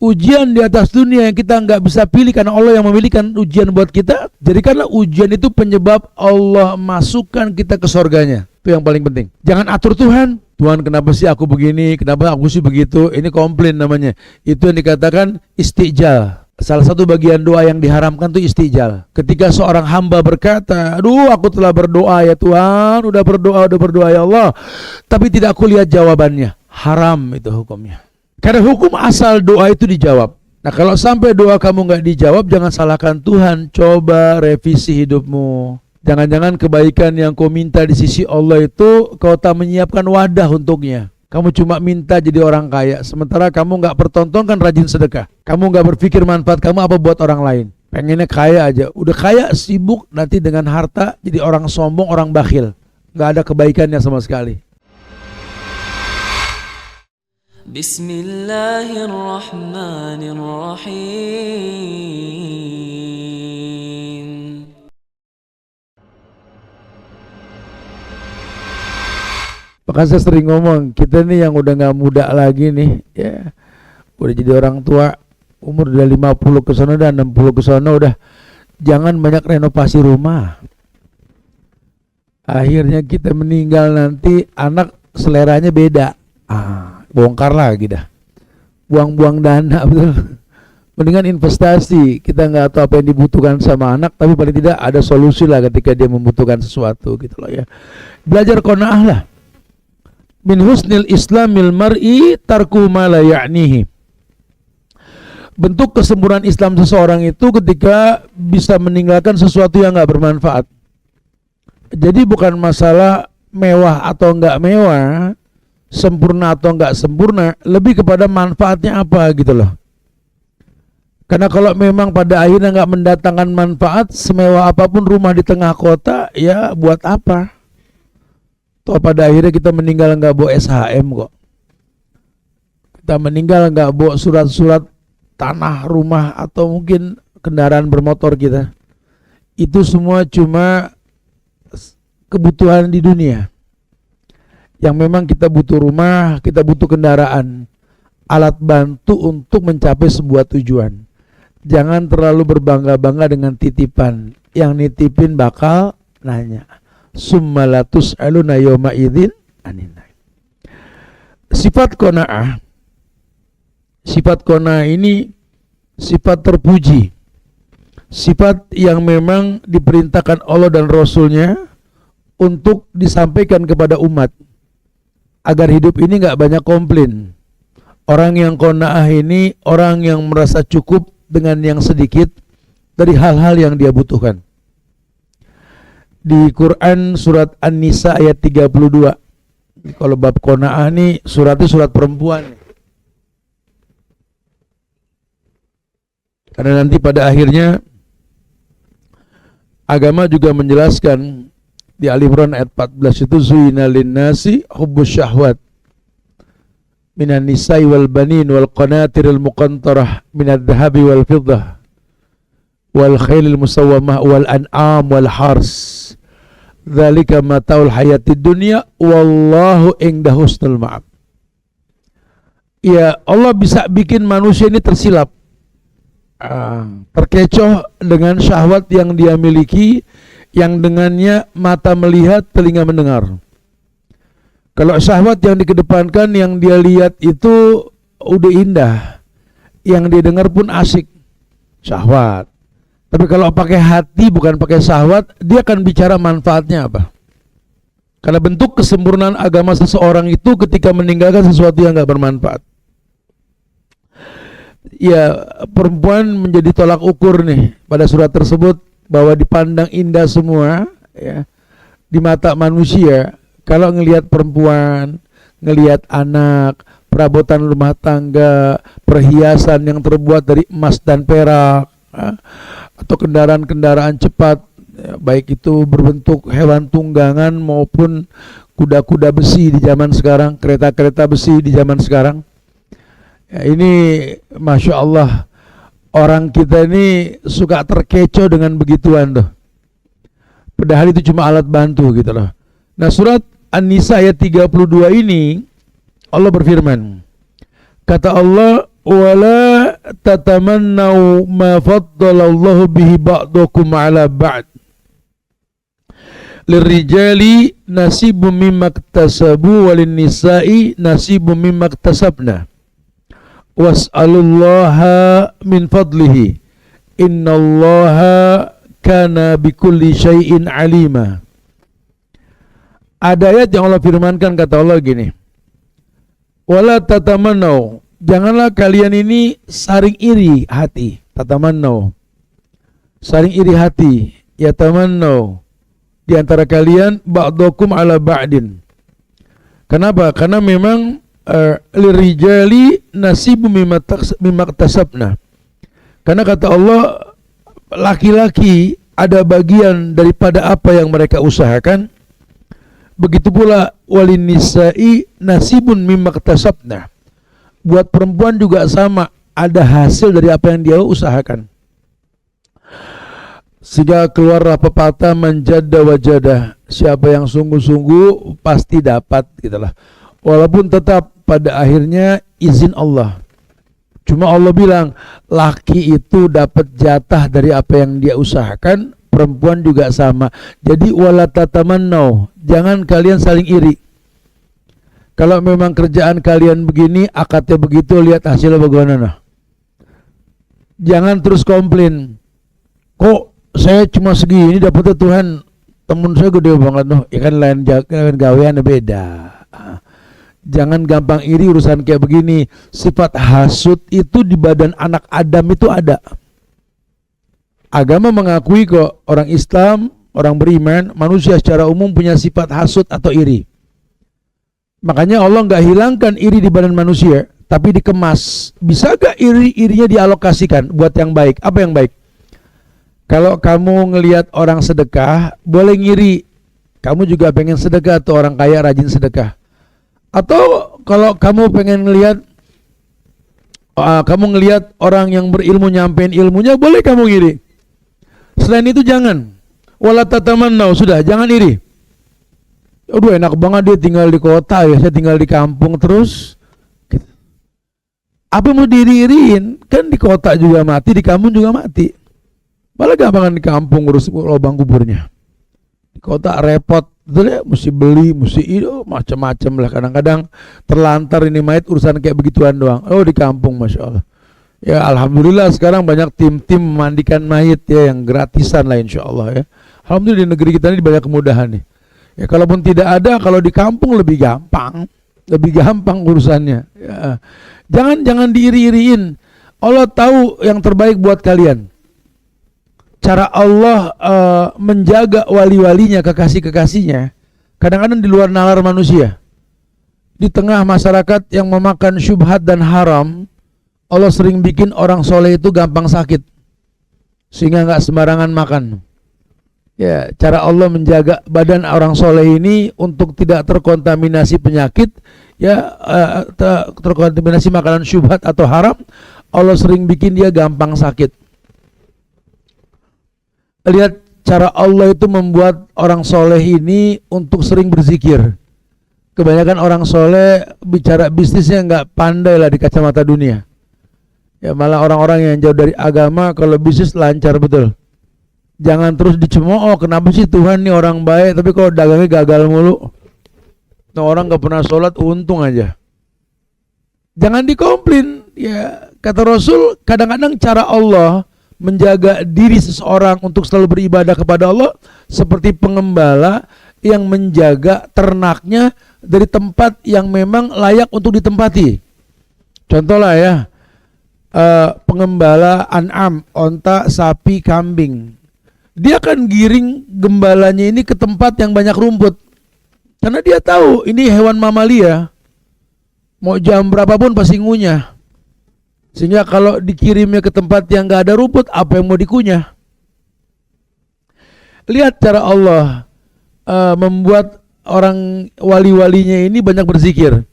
ujian di atas dunia yang kita nggak bisa pilih karena Allah yang memilihkan ujian buat kita, jadikanlah ujian itu penyebab Allah masukkan kita ke surganya. Itu yang paling penting. Jangan atur Tuhan. Tuhan, kenapa sih aku begini, kenapa aku sih begitu. Ini komplain namanya. Itu yang dikatakan istijal. Salah satu bagian doa yang diharamkan itu istijal. Ketika seorang hamba berkata, aduh aku telah berdoa ya Tuhan, udah berdoa ya Allah, tapi tidak aku lihat jawabannya. Haram itu hukumnya. Karena hukum asal doa itu dijawab. Nah kalau sampai doa kamu nggak dijawab, jangan salahkan Tuhan. Coba revisi hidupmu. Jangan-jangan kebaikan yang kau minta di sisi Allah itu kau tak menyiapkan wadah untuknya. Kamu cuma minta jadi orang kaya, sementara kamu nggak pertontonkan rajin sedekah. Kamu nggak berpikir manfaat kamu apa buat orang lain. Pengennya kaya aja. Udah kaya sibuk nanti dengan harta jadi orang sombong, orang bakhil. Nggak ada kebaikannya sama sekali. Bismillahirrahmanirrahim. Maka saya sering ngomong, kita nih yang udah gak muda lagi nih, ya udah jadi orang tua, umur udah 50 ke sana dan 60 ke sana, udah jangan banyak renovasi rumah. Akhirnya kita meninggal nanti, anak seleranya beda. Bongkar lagi dah. Buang-buang dana, betul. Mendingan investasi. Kita nggak tahu apa yang dibutuhkan sama anak, tapi paling tidak ada solusi lah ketika dia membutuhkan sesuatu gitu loh ya. Belajar qanaah lah. Min husnil islamil mar'i tarku ma la ya'nihi. Bentuk kesempurnaan Islam seseorang itu ketika bisa meninggalkan sesuatu yang nggak bermanfaat. Jadi bukan masalah mewah atau nggak mewah, sempurna atau nggak sempurna, lebih kepada manfaatnya apa gitu loh. Karena kalau memang pada akhirnya nggak mendatangkan manfaat, semewah apapun rumah di tengah kota, ya buat apa? Toh pada akhirnya kita meninggal nggak bawa SHM kok. Kita meninggal nggak bawa surat-surat tanah, rumah, atau mungkin kendaraan bermotor kita. Itu semua cuma kebutuhan di dunia. Yang memang kita butuh rumah, kita butuh kendaraan, alat bantu untuk mencapai sebuah tujuan. Jangan terlalu berbangga-bangga dengan titipan. Yang nitipin bakal nanya. Summa la tus'aluna yawma idzin anin naim. Sifat qanaah. Sifat qanaah ini sifat terpuji. Sifat yang memang diperintahkan Allah dan Rasulnya untuk disampaikan kepada umat agar hidup ini gak banyak komplain. Orang yang qanaah ini orang yang merasa cukup dengan yang sedikit dari hal-hal yang dia butuhkan. Di Quran surat An-Nisa ayat 32. Kalau bab qanaah ini suratnya surat perempuan. Karena nanti pada akhirnya agama juga menjelaskan di Ali Imran ayat 14 itu zuyina linnasi hubbus syahwat minan nisa'i wal banin wal qanatiril muqantarah minadh dhahabi wal fiddah wal khailil musawwamah wal an'am wal hars dzalika mataul hayatid dunya wallahu inda husnul ma'ab. Ya Allah bisa bikin manusia ini tersilap, terkecoh dengan syahwat yang dia miliki, yang dengannya mata melihat, telinga mendengar. Kalau syahwat yang dikedepankan, yang dia lihat itu udah indah, yang dia dengar pun asik, syahwat. Tapi kalau pakai hati bukan pakai syahwat, dia akan bicara manfaatnya apa. Karena bentuk kesempurnaan agama seseorang itu ketika meninggalkan sesuatu yang gak bermanfaat. Ya, perempuan menjadi tolak ukur nih pada surat tersebut, bahwa dipandang indah semua ya di mata manusia. Kalau ngelihat perempuan, ngelihat anak, perabotan rumah tangga, perhiasan yang terbuat dari emas dan perak, atau kendaraan-kendaraan cepat, ya, baik itu berbentuk hewan tunggangan maupun kuda-kuda besi di zaman sekarang, kereta-kereta besi di zaman sekarang. Ya, ini Masya Allah, orang kita ini suka terkecoh dengan begituan tuh. Padahal itu cuma alat bantu gitu loh. Nah, surat An-Nisa ayat 32 ini Allah berfirman. Kata Allah, "Wala tatamannau ma faddalallahu bihi ba'dakum ala ba'd. Lirijali nasibum mimma iktasabu walin nisa'i nasibum mimma iktasabna. Was'alullaha min fadlihi. Innallaha kana bikulli syai'in alima. Ada ayat yang Allah firmankan, kata Allah gini. Wala tatamannau, janganlah kalian ini saling iri hati. Tatamannau, saling iri hati. Ya tamannau, di antara kalian ba'dakum ala ba'din. Kenapa? Karena memang lirijali nasibu mimma iktasabna. Karena kata Allah, laki-laki ada bagian daripada apa yang mereka usahakan. Begitu pula walin nisa'i nasibun mimma iktasabna. Buat perempuan juga sama, ada hasil dari apa yang dia usahakan. Sehingga keluarlah pepatah manjada wajada, siapa yang sungguh-sungguh pasti dapat, gitulah. Walaupun tetap pada akhirnya izin Allah. Cuma Allah bilang laki itu dapat jatah dari apa yang dia usahakan, perempuan juga sama. Jadi wala tatamannau, jangan kalian saling iri. Kalau memang kerjaan kalian begini, akadnya begitu, lihat hasilnya bagaimana. Jangan terus komplain. Kok saya cuma segini dapatnya Tuhan, temen saya gede banget loh. Ya kan lain gawean beda. Jangan gampang iri urusan kayak begini. Sifat hasud itu di badan anak Adam itu ada. Agama mengakui kok orang Islam, orang beriman, manusia secara umum punya sifat hasud atau iri. Makanya Allah nggak hilangkan iri di badan manusia, tapi dikemas. Bisa gak irinya dialokasikan buat yang baik? Apa yang baik? Kalau kamu ngelihat orang sedekah, boleh ngiri. Kamu juga pengen sedekah, atau orang kaya rajin sedekah. Atau kalau kamu pengen ngelihat, kamu ngelihat orang yang berilmu nyampein ilmunya, boleh kamu ngiri. Selain itu jangan. Wala tatamannau, sudah jangan iri. Aduh enak banget dia tinggal di kota ya, saya tinggal di kampung terus. Apa mau diri-iriin? Kan di kota juga mati, di kampung juga mati. Malah gampangan di kampung urus lubang kuburnya. Di kota repot, betul ya, mesti beli, mesti itu macam-macam lah. Kadang-kadang terlantar ini mayat urusan kayak begituan doang. Oh di kampung, masya Allah. Ya alhamdulillah sekarang banyak tim-tim memandikan mayat ya yang gratisan lah insya Allah ya. Alhamdulillah di negeri kita ini banyak kemudahan nih. Ya kalaupun tidak ada, kalau di kampung lebih gampang urusannya. Ya. Jangan diiri-iriin. Allah tahu yang terbaik buat kalian. Cara Allah menjaga wali-walinya, kekasih-kekasihnya, kadang-kadang di luar nalar manusia. Di tengah masyarakat yang memakan syubhat dan haram, Allah sering bikin orang soleh itu gampang sakit, sehingga nggak sembarangan makan. Ya, cara Allah menjaga badan orang soleh ini untuk tidak terkontaminasi penyakit, ya terkontaminasi makanan syubhat atau haram, Allah sering bikin dia gampang sakit. Lihat cara Allah itu membuat orang soleh ini untuk sering berzikir. Kebanyakan orang soleh bicara bisnisnya nggak pandai lah di kacamata dunia. Ya malah orang-orang yang jauh dari agama kalau bisnis lancar betul. Jangan terus dicemooh, kenapa sih Tuhan nih orang baik tapi kalau dagangnya gagal mulu. Nah, orang gak pernah sholat untung aja. Jangan dikomplain. Ya kata Rasul, kadang-kadang cara Allah menjaga diri seseorang untuk selalu beribadah kepada Allah seperti pengembala yang menjaga ternaknya dari tempat yang memang layak untuk ditempati. Contoh lah ya, pengembala an'am, onta, sapi, kambing. Dia akan giring gembalanya ini ke tempat yang banyak rumput. Karena dia tahu ini hewan mamalia. Mau jam berapapun pasti ngunyah. Sehingga kalau dikirimnya ke tempat yang gak ada rumput, apa yang mau dikunyah? Lihat cara Allah membuat orang wali-walinya ini banyak berzikir.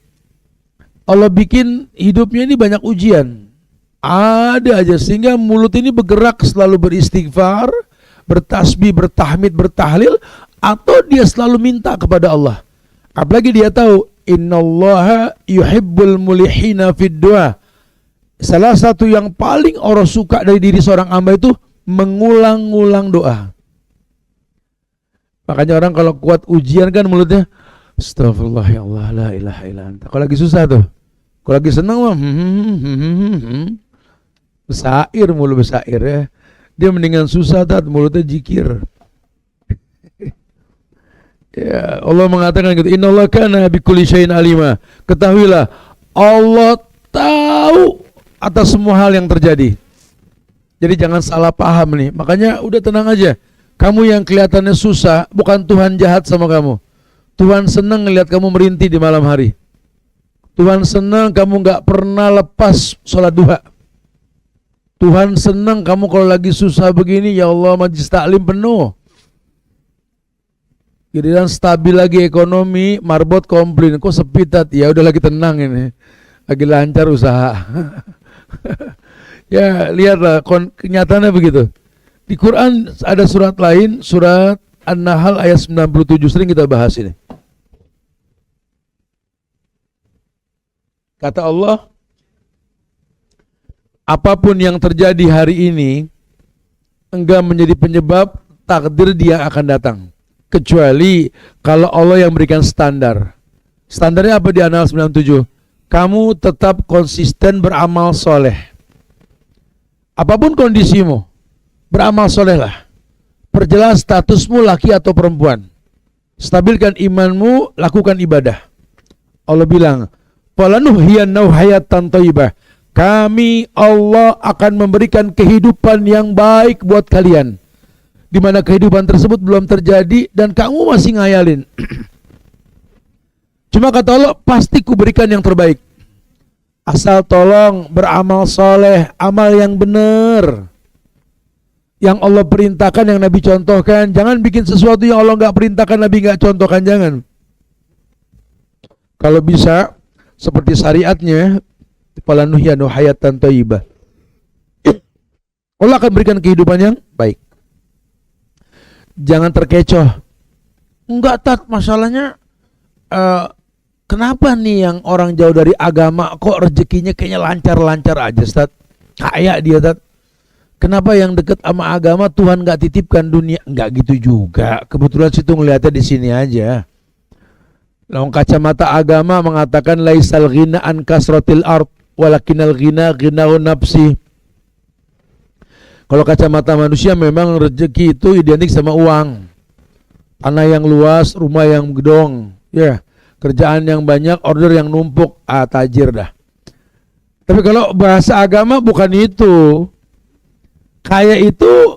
Allah bikin hidupnya ini banyak ujian. Ada aja sehingga mulut ini bergerak selalu beristighfar, bertasbih, bertahmid, bertahlil, atau dia selalu minta kepada Allah. Apalagi dia tahu innallaha yuhibbul mulihina fid du'a. salah satu yang paling Allah suka dari diri seorang hamba itu mengulang-ulang doa. Makanya orang kalau kuat ujian kan mulutnya astagfirullah ya Allah la ilaha illa anta. Kalau lagi susah tuh, kalau lagi senang mah besair mulu besair ya. Dia mendingan susah tat mulutnya jikir. Ya, Allah mengatakan gitu, innallaha kana bikulli syai'in alima. Ketahuilah Allah tahu atas semua hal yang terjadi. Jadi jangan salah paham nih. Makanya udah tenang aja. Kamu yang kelihatannya susah, bukan Tuhan jahat sama kamu. Tuhan senang ngelihat kamu merintih di malam hari. Tuhan senang kamu gak pernah lepas sholat duha. Tuhan senang kamu kalau lagi susah begini, ya Allah majlis taklim penuh. Giliran stabil lagi ekonomi, marbot komplain, kok sepi tat? Ya udah lagi tenang ini, lagi lancar usaha. Ya lihatlah, kenyataannya begitu. Di Quran ada surat lain, surat An-Nahl ayat 97, sering kita bahas ini. Kata Allah, apapun yang terjadi hari ini enggak menjadi penyebab takdir dia akan datang. Kecuali kalau Allah yang berikan standar. Standarnya apa di An-Nahl 97? Kamu tetap konsisten beramal soleh. Apapun kondisimu, beramal solehlah. Perjelas statusmu laki atau perempuan. Stabilkan imanmu, lakukan ibadah. Allah bilang, falanuhyiyannahu hayatan thayyibah. Kami Allah akan memberikan kehidupan yang baik buat kalian. Di mana kehidupan tersebut belum terjadi dan kamu masih ngayalin. Cuma kata Allah, pasti kuberikan yang terbaik. Asal tolong beramal soleh, amal yang benar. Yang Allah perintahkan, yang Nabi contohkan. Jangan bikin sesuatu yang Allah gak perintahkan, Nabi gak contohkan, jangan. Kalau bisa, seperti syariatnya, falanuhyanu hayatan thayyibah. Allah akan berikan kehidupan yang baik. Jangan terkecoh. Enggak tat, masalahnya kenapa nih yang orang jauh dari agama kok rezekinya kayaknya lancar-lancar aja tat? Kaya dia tat. Kenapa yang deket sama agama Tuhan gak titipkan dunia? Enggak gitu juga. Kebetulan situ ngeliatnya di sini aja. Lawan kacamata agama mengatakan laisal ghina an kasratil ard walakinal ghina ghinaun nafsi. Kalau kacamata manusia memang rezeki itu identik sama uang. Tanah yang luas, rumah yang gedong, ya, kerjaan yang banyak, order yang numpuk, tajir dah. Tapi kalau bahasa agama bukan itu. Kaya itu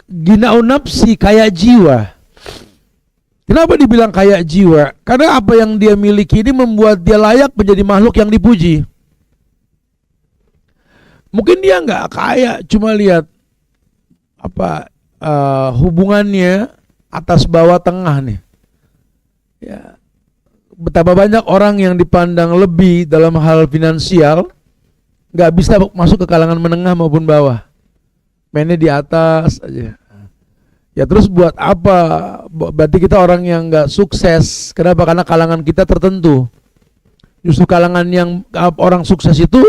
ghinaun nafsi, kaya jiwa. Kenapa dibilang kaya jiwa? Karena apa yang dia miliki ini membuat dia layak menjadi makhluk yang dipuji. Mungkin dia nggak kaya, cuma lihat apa hubungannya atas bawah tengah nih. Ya, betapa banyak orang yang dipandang lebih dalam hal finansial, nggak bisa masuk ke kalangan menengah maupun bawah. Mainnya di atas aja. Ya terus buat apa? Berarti kita orang yang nggak sukses. Kenapa? Karena kalangan kita tertentu. Justru kalangan yang orang sukses itu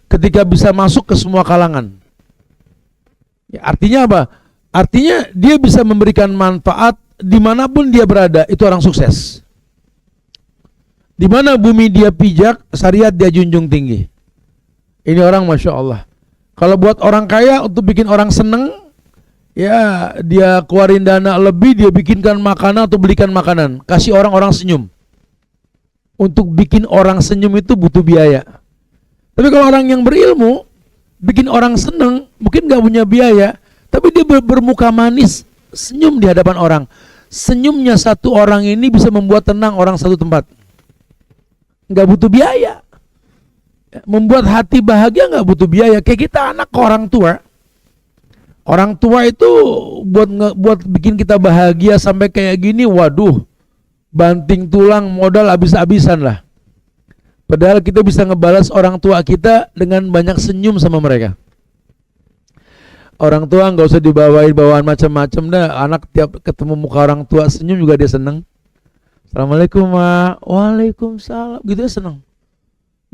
ketika bisa masuk ke semua kalangan. Ya, artinya apa? Artinya dia bisa memberikan manfaat dimanapun dia berada, itu orang sukses. Di mana bumi dia pijak, syariat dia junjung tinggi. Ini orang Masya Allah. Kalau buat orang kaya untuk bikin orang seneng, ya dia keluarin dana lebih, dia bikinkan makanan atau belikan makanan, kasih orang-orang senyum. Untuk bikin orang senyum itu butuh biaya. Tapi kalau orang yang berilmu, bikin orang seneng, mungkin gak punya biaya, tapi dia bermuka manis, senyum di hadapan orang. Senyumnya satu orang ini bisa membuat tenang orang satu tempat. Gak butuh biaya. Membuat hati bahagia gak butuh biaya. Kayak kita anak ke orang tua. Orang tua itu buat bikin kita bahagia sampai kayak gini, waduh, banting tulang modal habis-habisan lah. Padahal kita bisa ngebalas orang tua kita dengan banyak senyum sama mereka. Orang tua nggak usah dibawain bawaan macam-macam dah. Anak tiap ketemu muka orang tua senyum juga dia seneng. Assalamualaikum ma, waalaikumsalam, gitu ya seneng.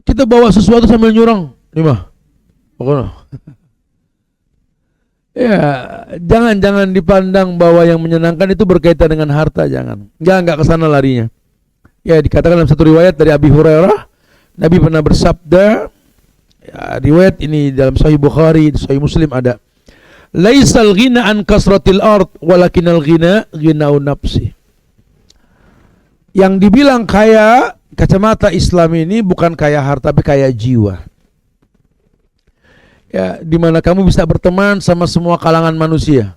Kita bawa sesuatu sambil nyurang, Lima. Pokoknya. Ya, jangan dipandang bahwa yang menyenangkan itu berkaitan dengan harta, jangan. Enggak kesana larinya. Ya, dikatakan dalam satu riwayat dari Abi Hurairah, Nabi pernah bersabda, ya, riwayat ini dalam Sahih Bukhari, Sahih Muslim ada. Laisal ghina an kasratil ard, walakinal ghina ghinau nafsi. Yang dibilang kaya, kacamata Islam ini bukan kaya harta, tapi kaya jiwa. Ya, di mana kamu bisa berteman sama semua kalangan manusia.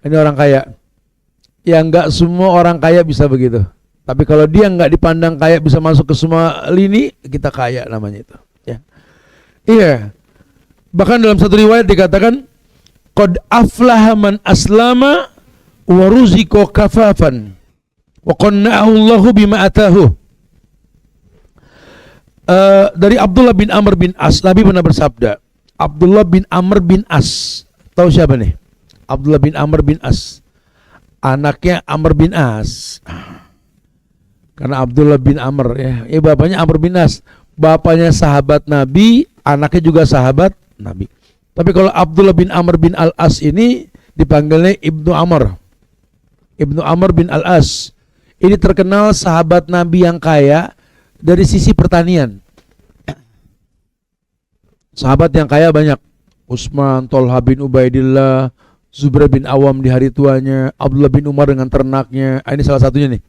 Ini orang kaya. Ya, enggak semua orang kaya bisa begitu. Tapi kalau dia enggak dipandang kaya, bisa masuk ke semua lini, kita kaya namanya itu. Ya. Iya. Bahkan dalam satu riwayat dikatakan, qad aflaha man aslama wa ruziqa kafafan wa qanna'ahu Allahu bima atahu. Dari Abdullah bin Amr bin As, Nabi pernah bersabda, Abdullah bin Amr bin As, tahu siapa nih? Abdullah bin Amr bin As, anaknya Amr bin As. Karena Abdullah bin Amr ya, bapaknya Amr bin As, bapaknya sahabat Nabi, anaknya juga sahabat Nabi. Tapi kalau Abdullah bin Amr bin Al-As ini dipanggilnya Ibnu Amr. Ibnu Amr bin Al-As. Ini terkenal sahabat Nabi yang kaya dari sisi pertanian. Sahabat yang kaya banyak. Utsman, Tolha bin Ubaidillah, Zubair bin Awam di hari tuanya, Abdullah bin Umar dengan ternaknya. Ini salah satunya nih.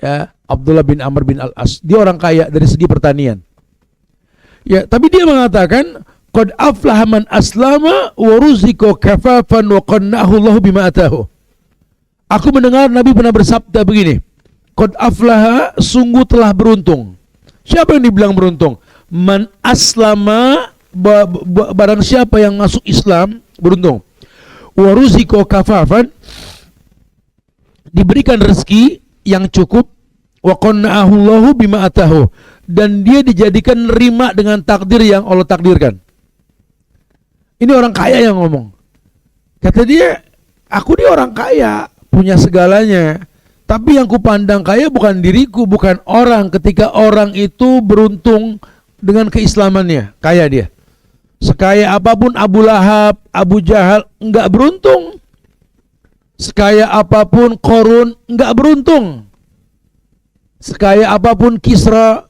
Ya, Abdullah bin Amr bin Al-As. Dia orang kaya dari segi pertanian. Ya, tapi dia mengatakan, qad aflaha man aslama wa ruziqa kafafan wa qanna'ahu Allahu bima atahu. Aku mendengar Nabi pernah bersabda begini, qad aflaha, sungguh telah beruntung. Siapa yang dibilang beruntung? Man aslama, barang siapa yang masuk Islam beruntung. Wa ruziqa kafafan, diberikan rezeki yang cukup. Wa qanna'ahu Allahu bima atahu, dan dia dijadikan nerima dengan takdir yang Allah takdirkan. Ini orang kaya yang ngomong. Kata dia, aku dia orang kaya, punya segalanya. Tapi yang kupandang kaya bukan diriku, bukan orang. Ketika orang itu beruntung dengan keislamannya, kaya dia. Sekaya apapun Abu Lahab, Abu Jahal, enggak beruntung. Sekaya apapun Qarun, enggak beruntung. Sekaya apapun Kisra,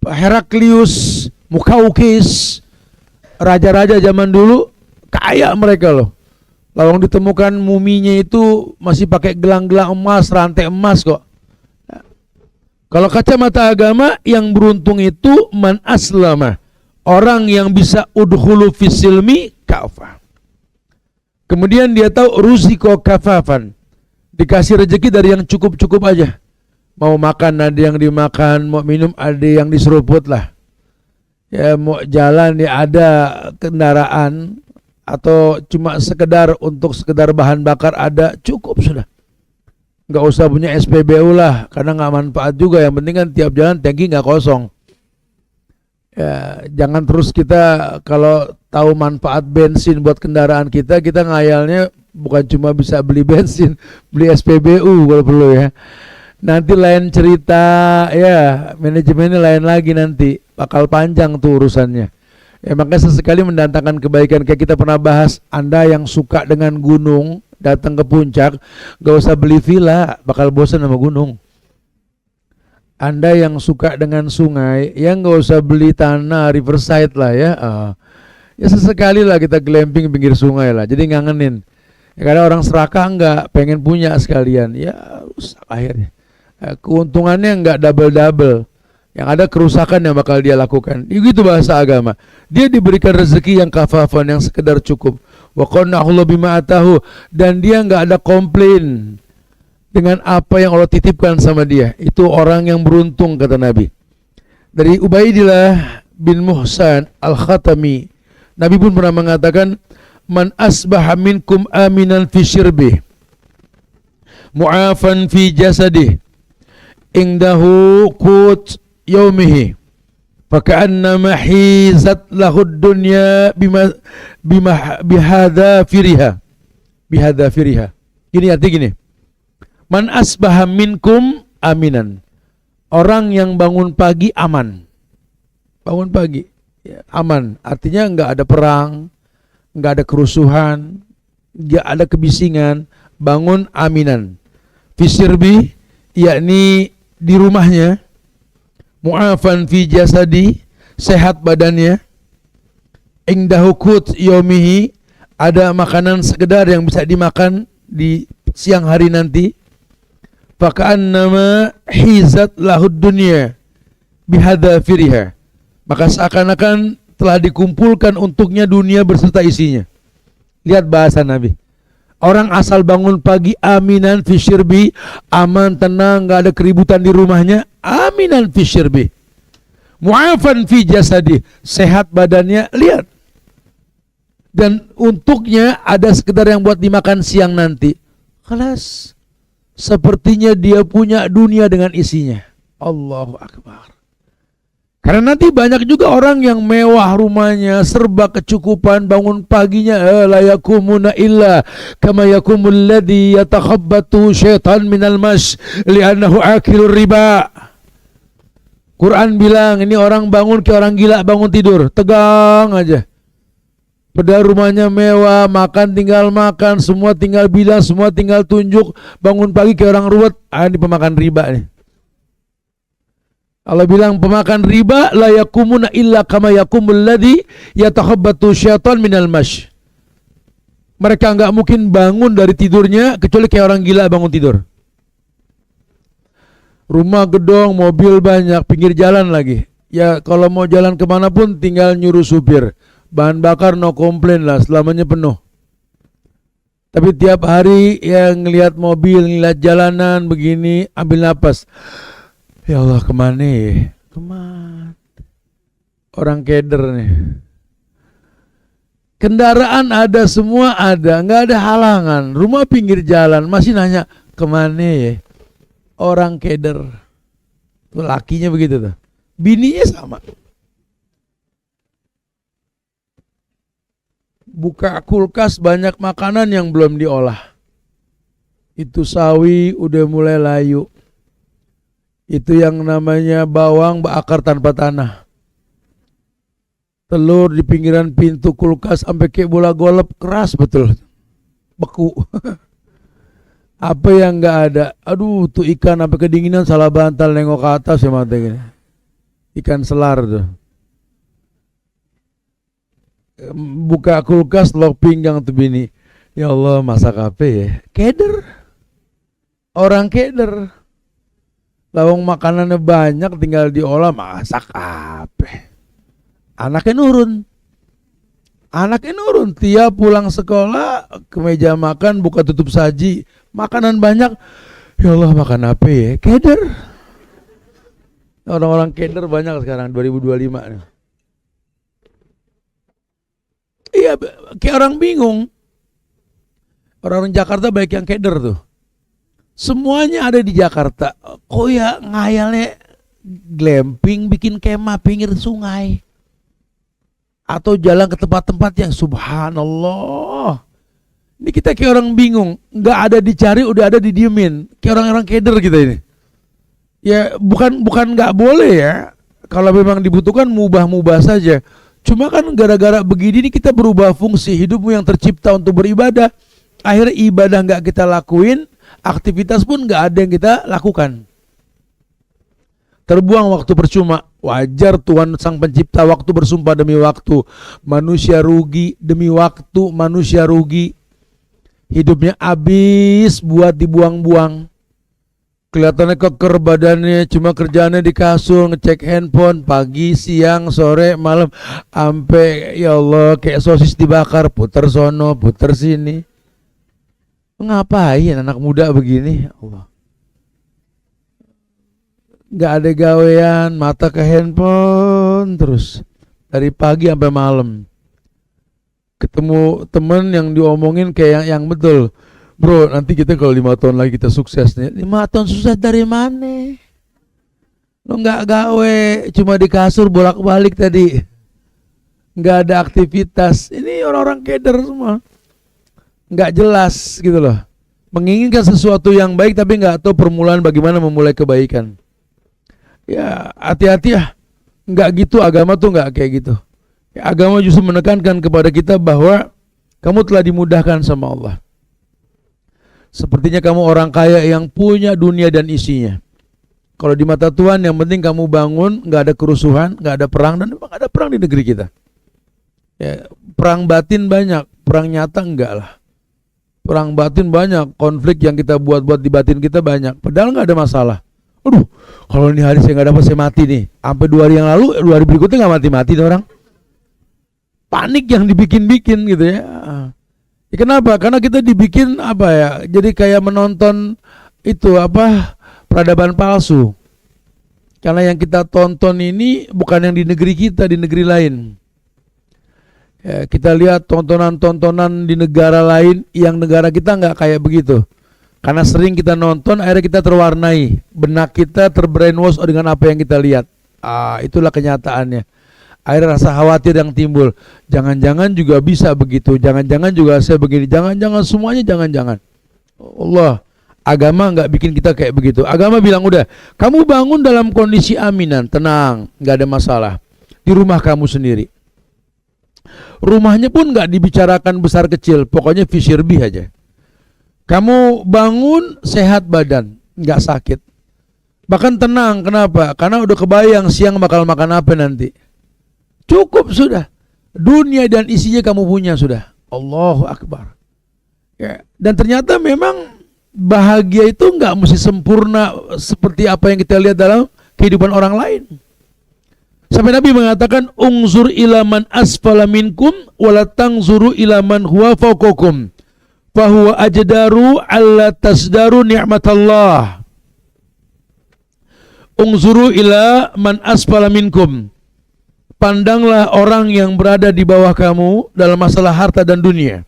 Heraklius, Mukaukis, raja-raja zaman dulu, kaya mereka loh. Lalu ditemukan muminya itu masih pakai gelang-gelang emas, rantai emas kok. Kalau kacamata agama, yang beruntung itu man aslama, orang yang bisa udkhulu fisilmi kafah. Kemudian dia tahu ruziqa kafafan, dikasih rezeki dari yang cukup-cukup aja. Mau makan ada yang dimakan, mau minum ada yang diseruput lah. Ya, mau jalan ya ada kendaraan, atau cuma sekedar bahan bakar ada, cukup sudah. Nggak usah punya SPBU lah, karena nggak manfaat juga. Yang penting kan tiap jalan tangki nggak kosong. Ya, jangan terus kita kalau tahu manfaat bensin buat kendaraan kita ngayalnya bukan cuma bisa beli bensin, beli SPBU kalau perlu ya. Nanti lain cerita ya, manajemennya lain lagi nanti, bakal panjang tuh urusannya. Ya, makanya sesekali mendatangkan kebaikan. Kayak kita pernah bahas, Anda yang suka dengan gunung, datang ke puncak, gak usah beli villa, bakal bosan sama gunung. Anda yang suka dengan sungai, ya gak usah beli tanah riverside lah ya. Ya sesekali lah kita glamping pinggir sungai lah, jadi ngangenin. Ya, karena orang serakah enggak pengen punya sekalian, ya rusak akhirnya. Keuntungannya enggak double-double, yang ada kerusakan yang bakal dia lakukan. Itu bahasa agama. Dia diberikan rezeki yang kafafan, yang sekedar cukup. Wa qanna'ahu bima atahu, dan dia enggak ada komplain dengan apa yang Allah titipkan sama dia. Itu orang yang beruntung, kata Nabi. Dari Ubaidillah bin Muhsan Al-Khatami, Nabi pun pernah mengatakan, man asbaha minkum aminan fi syirbi, mu'afan fi jasadih, indahu qut yaumihi, faka'annama hizat lahud dunya bihadafiriha. Ini arti gini, man asbaha minkum aminan, orang yang bangun pagi aman. Bangun pagi, Ya, aman, artinya nggak ada perang, nggak ada kerusuhan, nggak ada kebisingan, bangun aminan. Fisirbi, yakni di rumahnya, mu'afan fi jasadi, sehat badannya, indahu qut yomihi, ada makanan sekedar yang bisa dimakan di siang hari nanti. Faka'annama hizat lahud dunya bihadafiriha, maka seakan-akan telah dikumpulkan untuknya dunia beserta isinya. Lihat bahasa Nabi. Orang asal bangun pagi aminan fi syirbi, aman, tenang, gak ada keributan di rumahnya, aminan fi syirbi. Mu'afan fi jasadi, sehat badannya, lihat. Dan untuknya ada sekedar yang buat dimakan siang nanti. Kelas, sepertinya dia punya dunia dengan isinya. Allahu Akbar. Karena nanti banyak juga orang yang mewah rumahnya, serba kecukupan, bangun paginya la yakumuna illa kama yakumul ladzi yatakhabbatu syaitan minal mas li'annahu akilur riba. Quran bilang ini orang bangun kayak orang gila bangun tidur, tegang aja. Padahal rumahnya mewah, makan tinggal makan, semua tinggal bilang, semua tinggal tunjuk, bangun pagi kayak orang ruwet. Ini pemakan riba nih. Allah bilang pemakan riba la yakumuna illa kama yakumul ladzi yatakhabbatu syaitan minal mas. Mereka enggak mungkin bangun dari tidurnya kecuali kayak orang gila bangun tidur. Rumah gedong, mobil banyak, pinggir jalan lagi. Ya kalau mau jalan kemana pun tinggal nyuruh supir. Bahan bakar no komplain lah, selamanya penuh. Tapi tiap hari yang ngelihat mobil, ngelihat jalanan begini, ambil napas. Ya Allah, kemana ya? Kemana? Orang keder nih. Kendaraan ada, semua ada, nggak ada halangan. Rumah pinggir jalan, masih nanya kemana ya? Orang keder. Tuh lakinya begitu tuh. Bininya sama. Buka kulkas banyak makanan yang belum diolah. Itu sawi udah mulai layu. Itu yang namanya bawang bakar tanpa tanah. Telur di pinggiran pintu kulkas sampai kayak bola golep, keras betul. Beku. Apa yang enggak ada? Aduh, tuh ikan sampai kedinginan salah bantal nengok ke atas ya mata gini. Ikan selar tuh. Buka kulkas lok pinggang tuh bini. Ya Allah, masak apa ya? Keder. Orang keder. Lawang makanannya banyak tinggal diolah, masak apa? Anaknya nurun. Tiap pulang sekolah ke meja makan buka tutup saji, makanan banyak. Ya Allah, makan apa ya? Keder. Orang-orang keder banyak sekarang 2025 nih. Iya, kayak orang bingung. Orang-orang Jakarta baik yang keder tuh. Semuanya ada di Jakarta. Kok ya ngayalnya glamping, bikin kemah pinggir sungai. Atau jalan ke tempat-tempat yang subhanallah. Ini kita kayak orang bingung. Nggak ada dicari, udah ada didiemin. Kayak orang-orang keder kita ini. Ya bukan nggak boleh ya. Kalau memang dibutuhkan mubah-mubah saja. Cuma kan gara-gara begini nih kita berubah fungsi hidupmu yang tercipta untuk beribadah. Akhirnya ibadah nggak kita lakuin. Aktivitas pun gak ada yang kita lakukan. Terbuang waktu percuma. Wajar Tuhan Sang Pencipta waktu bersumpah demi waktu. Manusia rugi demi waktu, manusia rugi. Hidupnya habis buat dibuang-buang. Kelihatannya keker badannya, cuma kerjaannya di kasur, ngecek handphone pagi, siang, sore, malam. Sampai ya Allah kayak sosis dibakar, puter sono, puter sini. Ngapain anak muda begini? Allah. Gak ada gawean, mata ke handphone terus dari pagi sampai malam. Ketemu temen yang diomongin kayak yang betul. Bro, nanti kita kalau 5 tahun lagi kita sukses nih. 5 tahun sukses dari mana? Lo gak gawe, cuma di kasur bolak-balik tadi. Gak ada aktivitas. Ini orang-orang keder semua. Nggak jelas gitu loh, menginginkan sesuatu yang baik tapi nggak tahu permulaan bagaimana memulai kebaikan. Ya hati-hati ya, nggak gitu agama tuh nggak kayak gitu. Agama justru menekankan kepada kita bahwa kamu telah dimudahkan sama Allah. Sepertinya kamu orang kaya yang punya dunia dan isinya. Kalau di mata Tuhan yang penting kamu bangun, nggak ada kerusuhan, nggak ada perang, dan memang ada perang di negeri kita. Ya, perang batin banyak, perang nyata enggak lah. Perang batin banyak, konflik yang kita buat-buat di batin kita banyak. Padahal nggak ada masalah. Aduh, kalau ini hari saya nggak dapat saya mati nih. Sampai 2 hari yang lalu, 2 hari berikutnya nggak mati-mati nih orang. Panik yang dibikin-bikin gitu ya. Ya, kenapa? Karena kita dibikin apa ya? Jadi kayak menonton itu apa? Peradaban palsu. Karena yang kita tonton ini bukan yang di negeri kita, di negeri lain. Ya, kita lihat tontonan-tontonan di negara lain yang negara kita nggak kayak begitu. Karena sering kita nonton, akhirnya kita terwarnai. Benak kita terbrainwash dengan apa yang kita lihat. Itulah kenyataannya. Akhirnya rasa khawatir yang timbul. Jangan-jangan juga bisa begitu. Jangan-jangan juga saya begini. Jangan-jangan semuanya jangan-jangan. Allah, agama nggak bikin kita kayak begitu. Agama bilang udah, kamu bangun dalam kondisi aminan, tenang, nggak ada masalah. Di rumah kamu sendiri. Rumahnya pun nggak dibicarakan besar kecil, pokoknya fisirbi aja. Kamu bangun sehat badan, nggak sakit. Bahkan tenang, kenapa? Karena udah kebayang siang bakal makan apa nanti. Cukup sudah. Dunia dan isinya kamu punya sudah. Allahu Akbar. Ya, dan ternyata memang bahagia itu nggak mesti sempurna seperti apa yang kita lihat dalam kehidupan orang lain. Sampai Nabi mengatakan, "Ungzur ila man asfala minkum wala tangzuru ila man huwa fawqakum. Fahuwa ajdaru alla tasdaru ni'matallah." Ungzuru ila man asfala minkum. Pandanglah orang yang berada di bawah kamu dalam masalah harta dan dunia.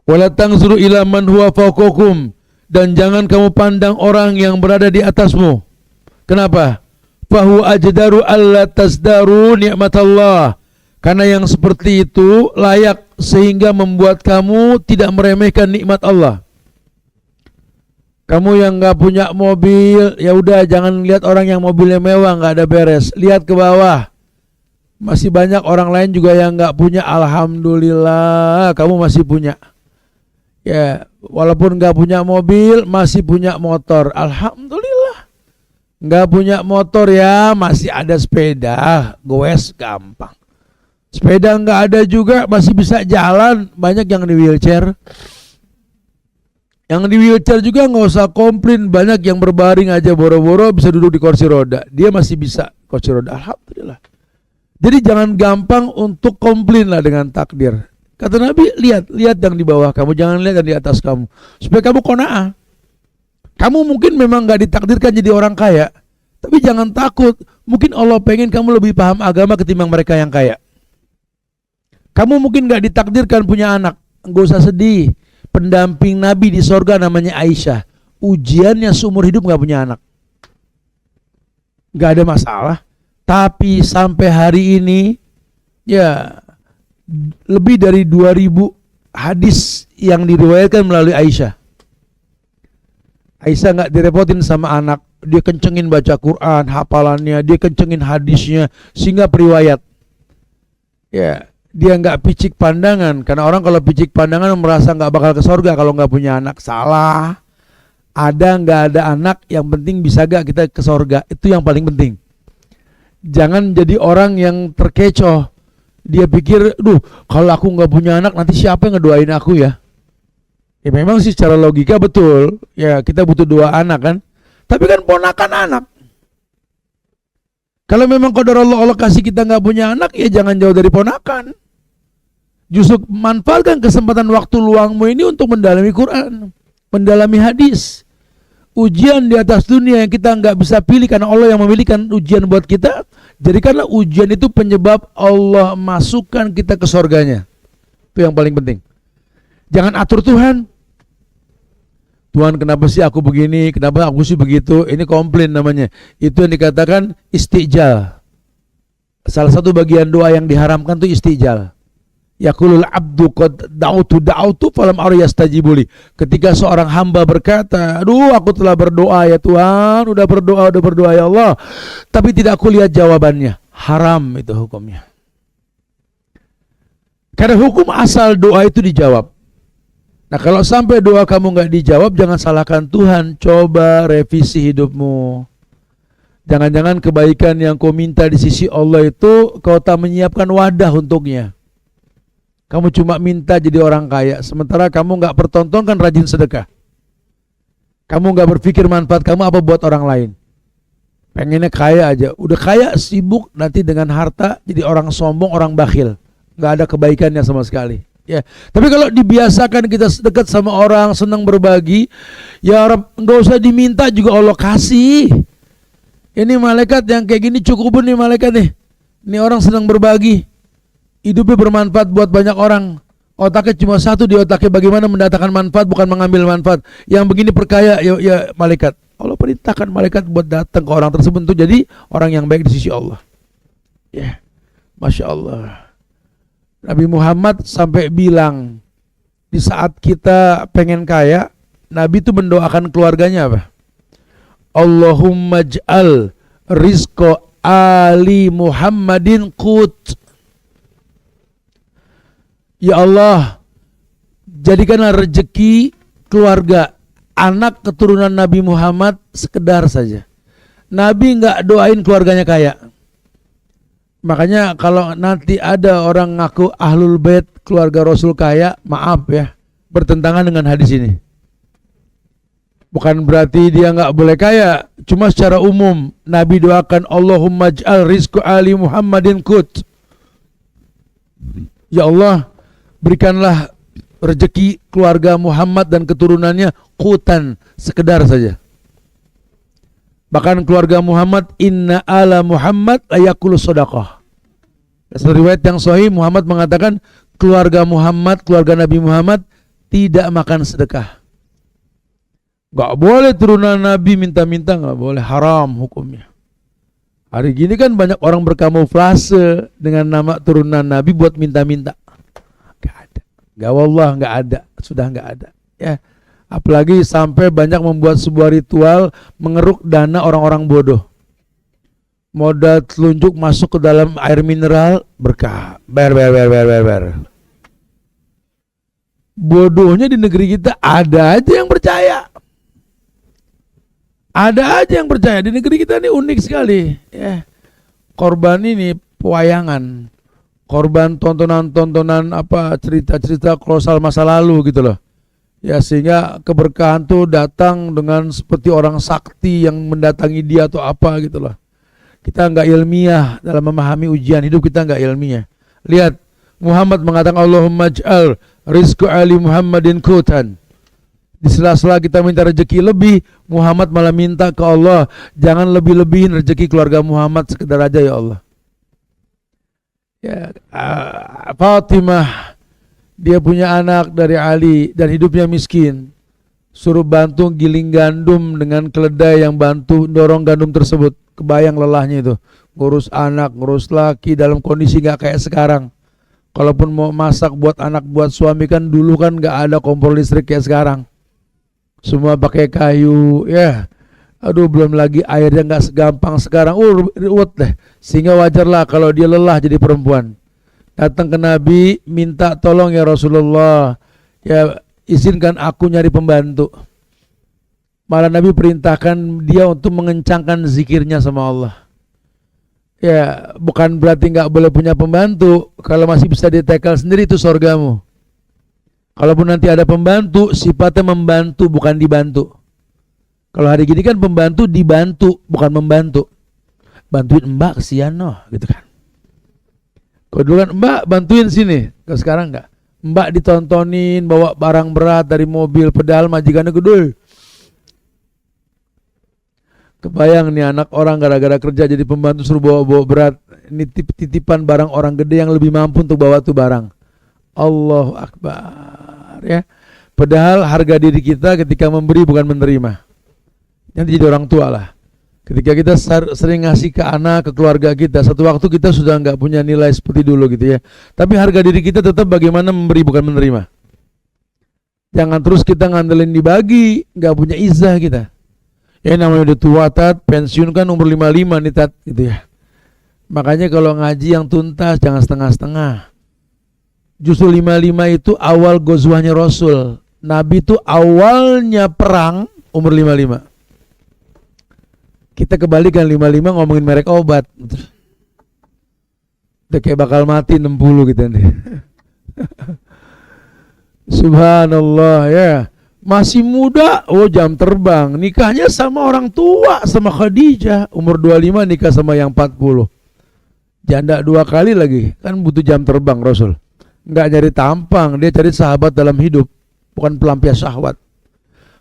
Wala tangzuru ila man huwa fawqakum. Dan jangan kamu pandang orang yang berada di atasmu. Kenapa? Fahu ajdaru alla tasdaru ni'matallah. Karena yang seperti itu layak sehingga membuat kamu tidak meremehkan nikmat Allah. Kamu yang nggak punya mobil, ya udah jangan lihat orang yang mobilnya mewah nggak ada beres. Lihat ke bawah, masih banyak orang lain juga yang nggak punya. Alhamdulillah, kamu masih punya. Ya, walaupun nggak punya mobil, masih punya motor. Alhamdulillah. Nggak punya motor ya, masih ada sepeda, goes gampang. Sepeda nggak ada juga, masih bisa jalan. Banyak yang di wheelchair. Yang di wheelchair juga nggak usah komplain. Banyak yang berbaring aja boro-boro bisa duduk di kursi roda. Dia masih bisa kursi roda. Alhamdulillah. Jadi jangan gampang untuk komplain lah dengan takdir. Kata Nabi, lihat yang di bawah kamu, jangan lihat yang di atas kamu. Supaya kamu qanaah. Kamu mungkin memang gak ditakdirkan jadi orang kaya, tapi jangan takut. Mungkin Allah pengen kamu lebih paham agama ketimbang mereka yang kaya. Kamu mungkin gak ditakdirkan punya anak, gak usah sedih. Pendamping Nabi di sorga namanya Aisyah. Ujiannya seumur hidup gak punya anak. Gak ada masalah. Tapi sampai hari ini, ya lebih dari 2000 hadis yang diriwayatkan melalui Aisyah. Aisyah nggak direpotin sama anak, dia kencengin baca Quran, hafalannya, dia kencengin hadisnya, sehingga periwayat. Ya, dia nggak picik pandangan, karena orang kalau picik pandangan merasa nggak bakal ke surga kalau nggak punya anak. Salah. Ada nggak ada anak, yang penting bisa gak kita ke surga, itu yang paling penting. Jangan jadi orang yang terkecoh. Dia pikir, kalau aku nggak punya anak, nanti siapa yang ngedoain aku ya? Ya memang sih secara logika betul. Ya kita butuh 2 anak kan. Tapi kan ponakan anak. Kalau memang qadar Allah kasih kita nggak punya anak, ya jangan jauh dari ponakan. Justru manfaatkan kesempatan waktu luangmu ini untuk mendalami Quran, mendalami hadis. Ujian di atas dunia yang kita nggak bisa pilih karena Allah yang memilihkan ujian buat kita. Jadikanlah ujian itu penyebab Allah masukkan kita ke surganya. Itu yang paling penting. Jangan atur Tuhan. Tuhan kenapa sih aku begini, kenapa aku sih begitu. Ini komplain namanya. Itu yang dikatakan istijal. Salah satu bagian doa yang diharamkan itu istijal. Yaqulul abdu qad da'utu falam ara yastajibuli. Ketika seorang hamba berkata, aduh aku telah berdoa ya Tuhan, udah berdoa ya Allah, tapi tidak aku lihat jawabannya. Haram itu hukumnya. Karena hukum asal doa itu dijawab. Nah kalau sampai doa kamu nggak dijawab, jangan salahkan Tuhan. Coba revisi hidupmu. Jangan-jangan kebaikan yang kau minta di sisi Allah itu kau tak menyiapkan wadah untuknya. Kamu cuma minta jadi orang kaya, sementara kamu nggak pertontonkan rajin sedekah. Kamu nggak berpikir manfaat kamu apa buat orang lain. Pengennya kaya aja, udah kaya sibuk nanti dengan harta jadi orang sombong, orang bakhil, nggak ada kebaikannya sama sekali. Ya, tapi kalau dibiasakan kita dekat sama orang, senang berbagi, ya orang nggak usah diminta juga Allah kasih. Ini malaikat yang kayak gini cukup nih malaikat nih. Ini orang senang berbagi, hidupnya bermanfaat buat banyak orang. Otaknya cuma satu di otaknya, bagaimana mendatangkan manfaat bukan mengambil manfaat. Yang begini perkaya ya malaikat. Allah perintahkan malaikat buat datang ke orang tersebut untuk jadi orang yang baik di sisi Allah. Ya, Masya Allah. Nabi Muhammad sampai bilang di saat kita pengen kaya, Nabi itu mendoakan keluarganya apa? Allahumma j'al rizqa ali Muhammadin qut. Ya Allah, jadikanlah rezeki keluarga anak keturunan Nabi Muhammad sekedar saja. Nabi nggak doain keluarganya kaya. Makanya kalau nanti ada orang ngaku ahlul bait keluarga Rasul kaya, maaf ya, bertentangan dengan hadis ini. Bukan berarti dia nggak boleh kaya, cuma secara umum Nabi doakan Allahumma j'al rizqa ali Muhammadin qut. Ya Allah, berikanlah rezeki keluarga Muhammad dan keturunannya qutan, sekedar saja. Bahkan keluarga Muhammad, inna ala Muhammad ayakulu sodaqah. Riwayat yang sahih, Muhammad mengatakan keluarga Muhammad, keluarga Nabi Muhammad tidak makan sedekah. Gak boleh turunan Nabi minta-minta, gak boleh, haram hukumnya. Hari gini kan banyak orang berkamuflase dengan nama turunan Nabi buat minta-minta. Gak ada, gak wallah, gak ada, sudah gak ada. Ya, apalagi sampai banyak membuat sebuah ritual mengeruk dana orang-orang bodoh. Modal telunjuk masuk ke dalam air mineral, berkah, ber. Bodohnya di negeri kita ada aja yang percaya. Ada aja yang percaya. Di negeri kita ini unik sekali. Ya. Korban ini pewayangan, korban tontonan-tontonan apa cerita-cerita kolosal masa lalu gitu loh. Ya, sehingga keberkahan tuh datang dengan seperti orang sakti yang mendatangi dia atau apa gitu loh. Kita nggak ilmiah dalam memahami ujian hidup, kita nggak ilmiah. Lihat, Muhammad mengatakan Allahumma j'al rizqa ali Muhammadin qutan. Di sela-sela kita minta rezeki lebih, Muhammad malah minta ke Allah, jangan lebih-lebihin rezeki keluarga Muhammad, sekedar aja ya Allah. Ya, Fatimah, dia punya anak dari Ali dan hidupnya miskin. Suruh bantu giling gandum dengan keledai yang bantu dorong gandum tersebut. Kebayang lelahnya itu. Ngurus anak, ngurus laki dalam kondisi gak kayak sekarang. Kalaupun mau masak buat anak, buat suami kan dulu kan gak ada kompor listrik kayak sekarang. Semua pakai kayu, ya. Aduh, belum lagi airnya gak segampang sekarang. Ruwet deh. Sehingga wajarlah kalau dia lelah jadi perempuan. Datang ke Nabi, minta tolong ya Rasulullah, ya izinkan aku nyari pembantu. Malah Nabi perintahkan dia untuk mengencangkan zikirnya sama Allah. Ya, bukan berarti nggak boleh punya pembantu. Kalau masih bisa ditekel sendiri itu surgamu. Kalaupun nanti ada pembantu, sifatnya membantu bukan dibantu. Kalau hari gini kan pembantu dibantu bukan membantu. Bantuin mbak kesian noh, gitu kan. Kalau dulu kan mbak bantuin sini, kalau sekarang enggak. Mbak ditontonin bawa barang berat dari mobil, pedal majikannya gede. Kebayang nih anak orang gara-gara kerja jadi pembantu suruh bawa-bawa berat. Ini titipan barang orang gede yang lebih mampu untuk bawa tuh barang. Allahu Akbar, ya. Padahal harga diri kita ketika memberi bukan menerima. Nanti jadi orang tua lah. Ketika kita sering ngasih ke anak, ke keluarga kita, satu waktu kita sudah nggak punya nilai seperti dulu gitu ya. Tapi harga diri kita tetap bagaimana memberi bukan menerima. Jangan terus kita ngandelin dibagi, nggak punya izah kita. Ya namanya udah tua tat, pensiun kan umur 55 nih tat gitu ya. Makanya kalau ngaji yang tuntas, jangan setengah-setengah. Justru 55 itu awal gozwahnya Rasul. Nabi itu awalnya perang umur 55. Kita kebalikan 55 ngomongin merek obat. Udah kayak bakal mati 60 gitu nih. Subhanallah ya. Masih muda, oh jam terbang. Nikahnya sama orang tua, sama Khadijah. Umur 25 nikah sama yang 40. Janda 2 kali lagi. Kan butuh jam terbang Rasul. Nggak cari tampang, dia cari sahabat dalam hidup. Bukan pelampias syahwat.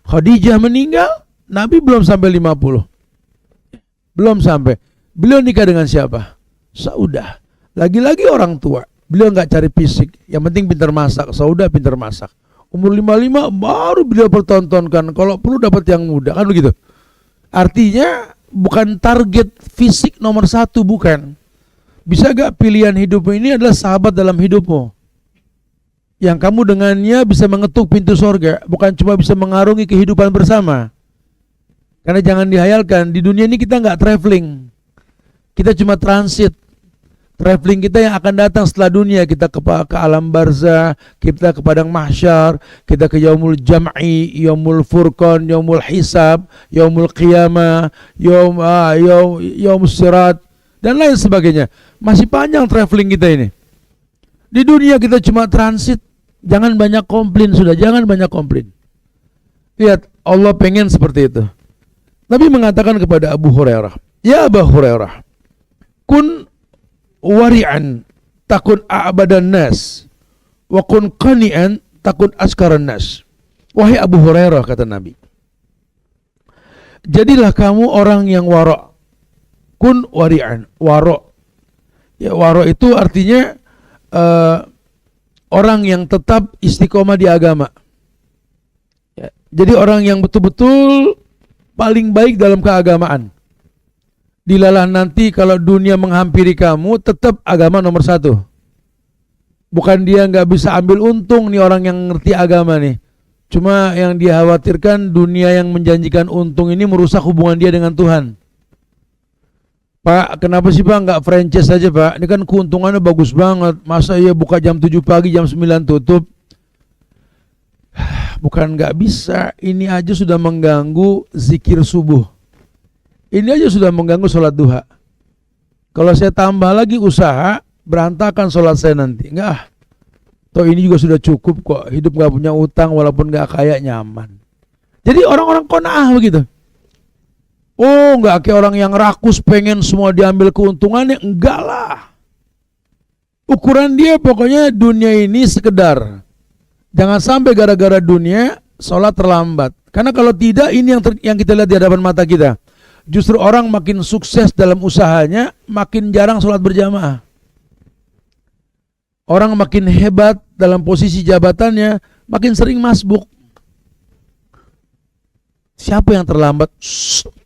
Khadijah meninggal, Nabi belum sampai 50. Belum sampai. Beliau nikah dengan siapa? Saudah. Lagi-lagi orang tua. Beliau nggak cari fisik. Yang penting pintar masak. Saudah pintar masak. Umur 55 baru beliau pertontonkan kalau perlu dapat yang muda, kan begitu. Artinya bukan target fisik nomor 1, bukan. Bisa gak pilihan hidupmu ini adalah sahabat dalam hidupmu, yang kamu dengannya bisa mengetuk pintu sorga, bukan cuma bisa mengarungi kehidupan bersama. Karena jangan dihayalkan, di dunia ini kita gak traveling, kita cuma transit. Traveling kita yang akan datang setelah dunia, kita ke alam barzah, kita ke padang mahsyar, kita ke yaumul jam'i, yaumul furqan, yaumul hisab, yaumul qiyamah, yaumul sirat, dan lain sebagainya. Masih panjang traveling kita ini. Di dunia kita cuma transit. Jangan banyak komplain sudah, jangan banyak komplain. Lihat, Allah pengen seperti itu. Nabi mengatakan kepada Abu Hurairah, "Ya Abu Hurairah, kun wari'an takun a'badan nas, wa kun qani'an takun askaran nas." Wahai Abu Hurairah, kata Nabi, jadilah kamu orang yang wara'. Kun wari'an, wara'. Ya, wara' itu artinya orang yang tetap istiqomah di agama. Ya, jadi orang yang betul-betul paling baik dalam keagamaan. Dilalah nanti kalau dunia menghampiri kamu, tetap agama nomor 1. Bukan dia nggak bisa ambil untung nih orang yang ngerti agama nih. Cuma yang dia khawatirkan dunia yang menjanjikan untung ini merusak hubungan dia dengan Tuhan. Pak, kenapa sih Pak nggak franchise saja Pak? Ini kan keuntungannya bagus banget. Masa iya buka jam 7 pagi, jam 9 tutup? Bukan nggak bisa. Ini aja sudah mengganggu zikir subuh. Ini aja sudah mengganggu sholat duha. Kalau saya tambah lagi usaha, berantakan sholat saya nanti. Enggak. Toh ini juga sudah cukup kok. Hidup nggak punya utang walaupun nggak kaya, nyaman. Jadi orang-orang qanaah begitu. Oh, nggak kayak orang yang rakus pengen semua diambil keuntungannya. Enggak lah. Ukuran dia pokoknya dunia ini sekedar. Jangan sampai gara-gara dunia sholat terlambat. Karena kalau tidak, ini yang kita lihat di hadapan mata kita. Justru orang makin sukses dalam usahanya, makin jarang sholat berjamaah. Orang makin hebat dalam posisi jabatannya, makin sering masbuk. Siapa yang terlambat?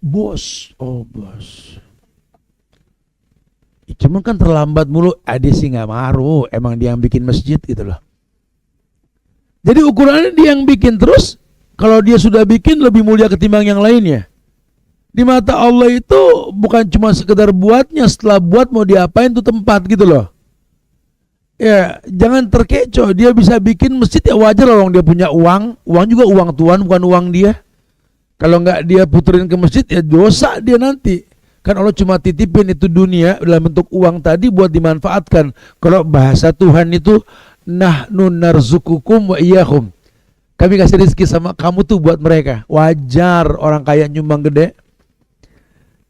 Bos. Oh, bos. Cuman kan terlambat mulu, dia sih gak maru. Emang dia yang bikin masjid gitu loh. Jadi ukurannya dia yang bikin. Terus kalau dia sudah bikin, lebih mulia ketimbang yang lainnya. Di mata Allah itu bukan cuma sekedar buatnya, setelah buat mau diapain tuh tempat gitu loh. Ya, jangan terkecoh. Dia bisa bikin masjid ya wajar lah, dia punya uang. Uang juga uang Tuhan, bukan uang dia. Kalau nggak dia puterin ke masjid ya dosa dia nanti. Kan Allah cuma titipin itu dunia dalam bentuk uang tadi buat dimanfaatkan. Kalau bahasa Tuhan itu nahnu narzukukum wa iyyahum. Kami kasih rezeki sama kamu tuh buat mereka. Wajar orang kaya nyumbang gede.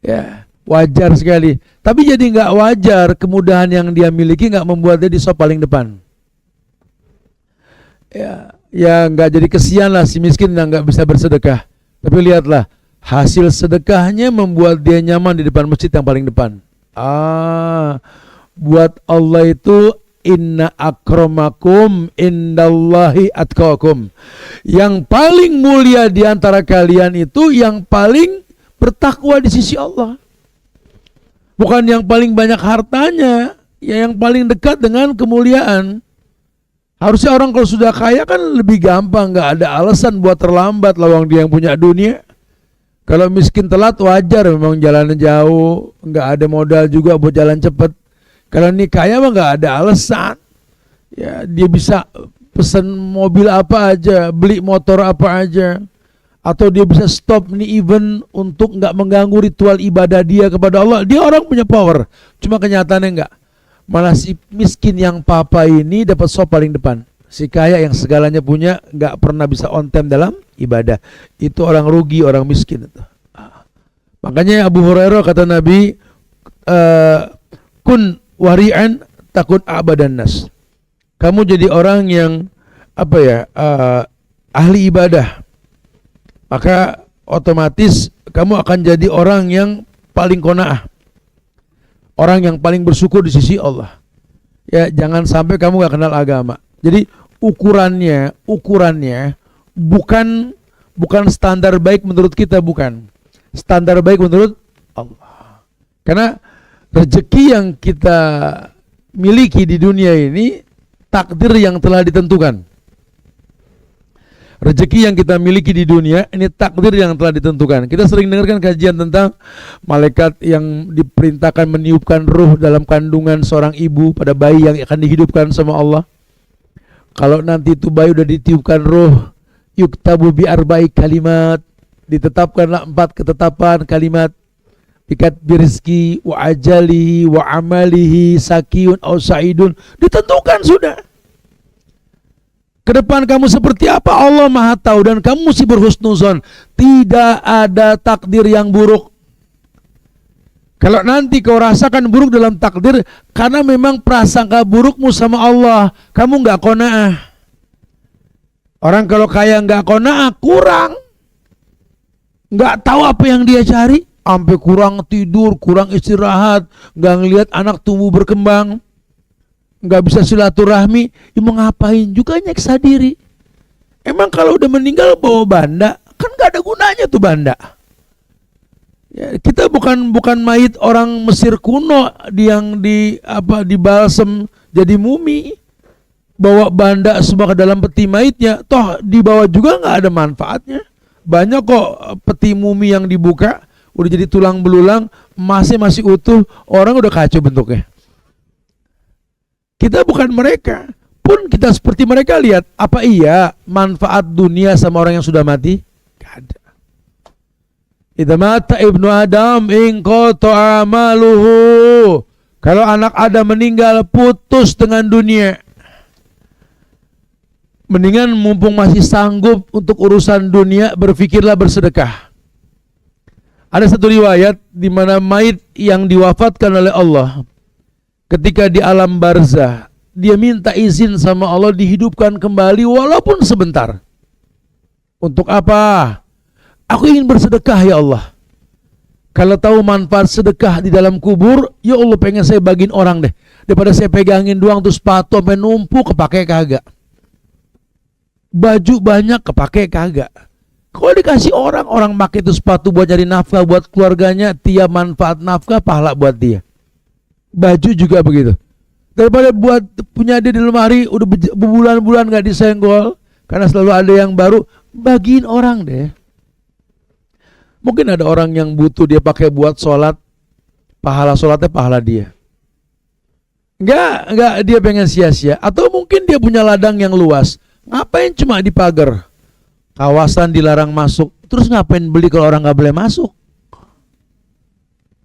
Ya, wajar sekali. Tapi jadi nggak wajar kemudahan yang dia miliki nggak membuat dia di sop paling depan. Ya nggak jadi kesian lah si miskin yang nggak bisa bersedekah. Tapi lihatlah, hasil sedekahnya membuat dia nyaman di depan masjid yang paling depan. Buat Allah itu inna akramakum indallahi atqakum. Yang paling mulia di antara kalian itu yang paling bertakwa di sisi Allah. Bukan yang paling banyak hartanya, ya yang paling dekat dengan kemuliaan. Harusnya orang kalau sudah kaya kan lebih gampang, nggak ada alasan buat terlambat lawang dia yang punya dunia. Kalau miskin telat wajar, memang jalannya jauh, nggak ada modal juga buat jalan cepat. Kalau ini kaya mah nggak ada alasan. Ya, dia bisa pesan mobil apa aja, beli motor apa aja, atau dia bisa stop nih event untuk nggak mengganggu ritual ibadah dia kepada Allah. Dia orang punya power, cuma kenyataannya nggak. Malah si miskin yang papa ini dapat sop paling depan. Si kaya yang segalanya punya nggak pernah bisa on time dalam ibadah. Itu orang rugi, orang miskin itu. Makanya Abu Hurairah kata Nabi, kun wari'an takun abadan nas. Kamu jadi orang yang ahli ibadah, maka otomatis kamu akan jadi orang yang paling qanaah, orang yang paling bersyukur di sisi Allah. Ya, jangan sampai kamu gak kenal agama. Jadi ukurannya bukan standar baik menurut kita, bukan. Standar baik menurut Allah. Karena rezeki yang kita miliki di dunia ini takdir yang telah ditentukan. Rezeki yang kita miliki di dunia ini takdir yang telah ditentukan. Kita sering dengarkan kajian tentang malaikat yang diperintahkan meniupkan ruh dalam kandungan seorang ibu pada bayi yang akan dihidupkan sama Allah. Kalau nanti itu bayi udah ditiupkan ruh, yuktabu bi arba'i kalimat, ditetapkanlah 4 ketetapan kalimat. Bikat birizki wa ajalihi wa amalihi sakiyun au sa'idun, ditentukan sudah. Ke depan kamu seperti apa Allah Maha tahu, dan kamu mesti berhusnuzon. Tidak ada takdir yang buruk. Kalau nanti kau rasakan buruk dalam takdir karena memang prasangka burukmu sama Allah, kamu nggak qanaah. Orang kalau kaya nggak qanaah, kurang, nggak tahu apa yang dia cari, sampai kurang tidur, kurang istirahat, nggak ngelihat anak tumbuh berkembang, nggak bisa silaturahmi, ya mau ngapain juga, nyeksa diri. Emang kalau udah meninggal bawa banda, kan nggak ada gunanya tuh banda. Ya, kita bukan mayit orang Mesir kuno yang dibalsem jadi mumi, bawa banda semua ke dalam peti mayitnya, toh dibawa juga nggak ada manfaatnya. Banyak kok peti mumi yang dibuka udah jadi tulang belulang, masih utuh, orang udah kacau bentuknya. Kita bukan mereka, pun kita seperti mereka. Lihat, apa iya manfaat dunia sama orang yang sudah mati? Gak ada. Idza mata ibnu Adam in qata'a amaluhu. Kalau anak Adam meninggal, putus dengan dunia. Mendingan mumpung masih sanggup untuk urusan dunia, berfikirlah bersedekah. Ada satu riwayat di mana mayit yang diwafatkan oleh Allah, ketika di alam barzah, dia minta izin sama Allah dihidupkan kembali walaupun sebentar. Untuk apa? Aku ingin bersedekah ya Allah. Kalau tahu manfaat sedekah di dalam kubur, ya Allah pengen saya bagiin orang deh. Daripada saya pegangin doang tuh sepatu sampai numpuk, kepake kagak. Baju banyak, kepake kagak. Kalau dikasih orang pakai itu sepatu buat cari nafkah buat keluarganya, tiap manfaat nafkah pahala buat dia. Baju juga begitu. Daripada buat punya dia di lemari udah berbulan-bulan gak disenggol karena selalu ada yang baru, bagiin orang deh. Mungkin ada orang yang butuh dia pakai buat sholat, pahala sholatnya pahala dia. Enggak dia pengen sia-sia. Atau mungkin dia punya ladang yang luas, ngapain cuma di pagar, kawasan dilarang masuk, terus ngapain beli kalau orang gak boleh masuk?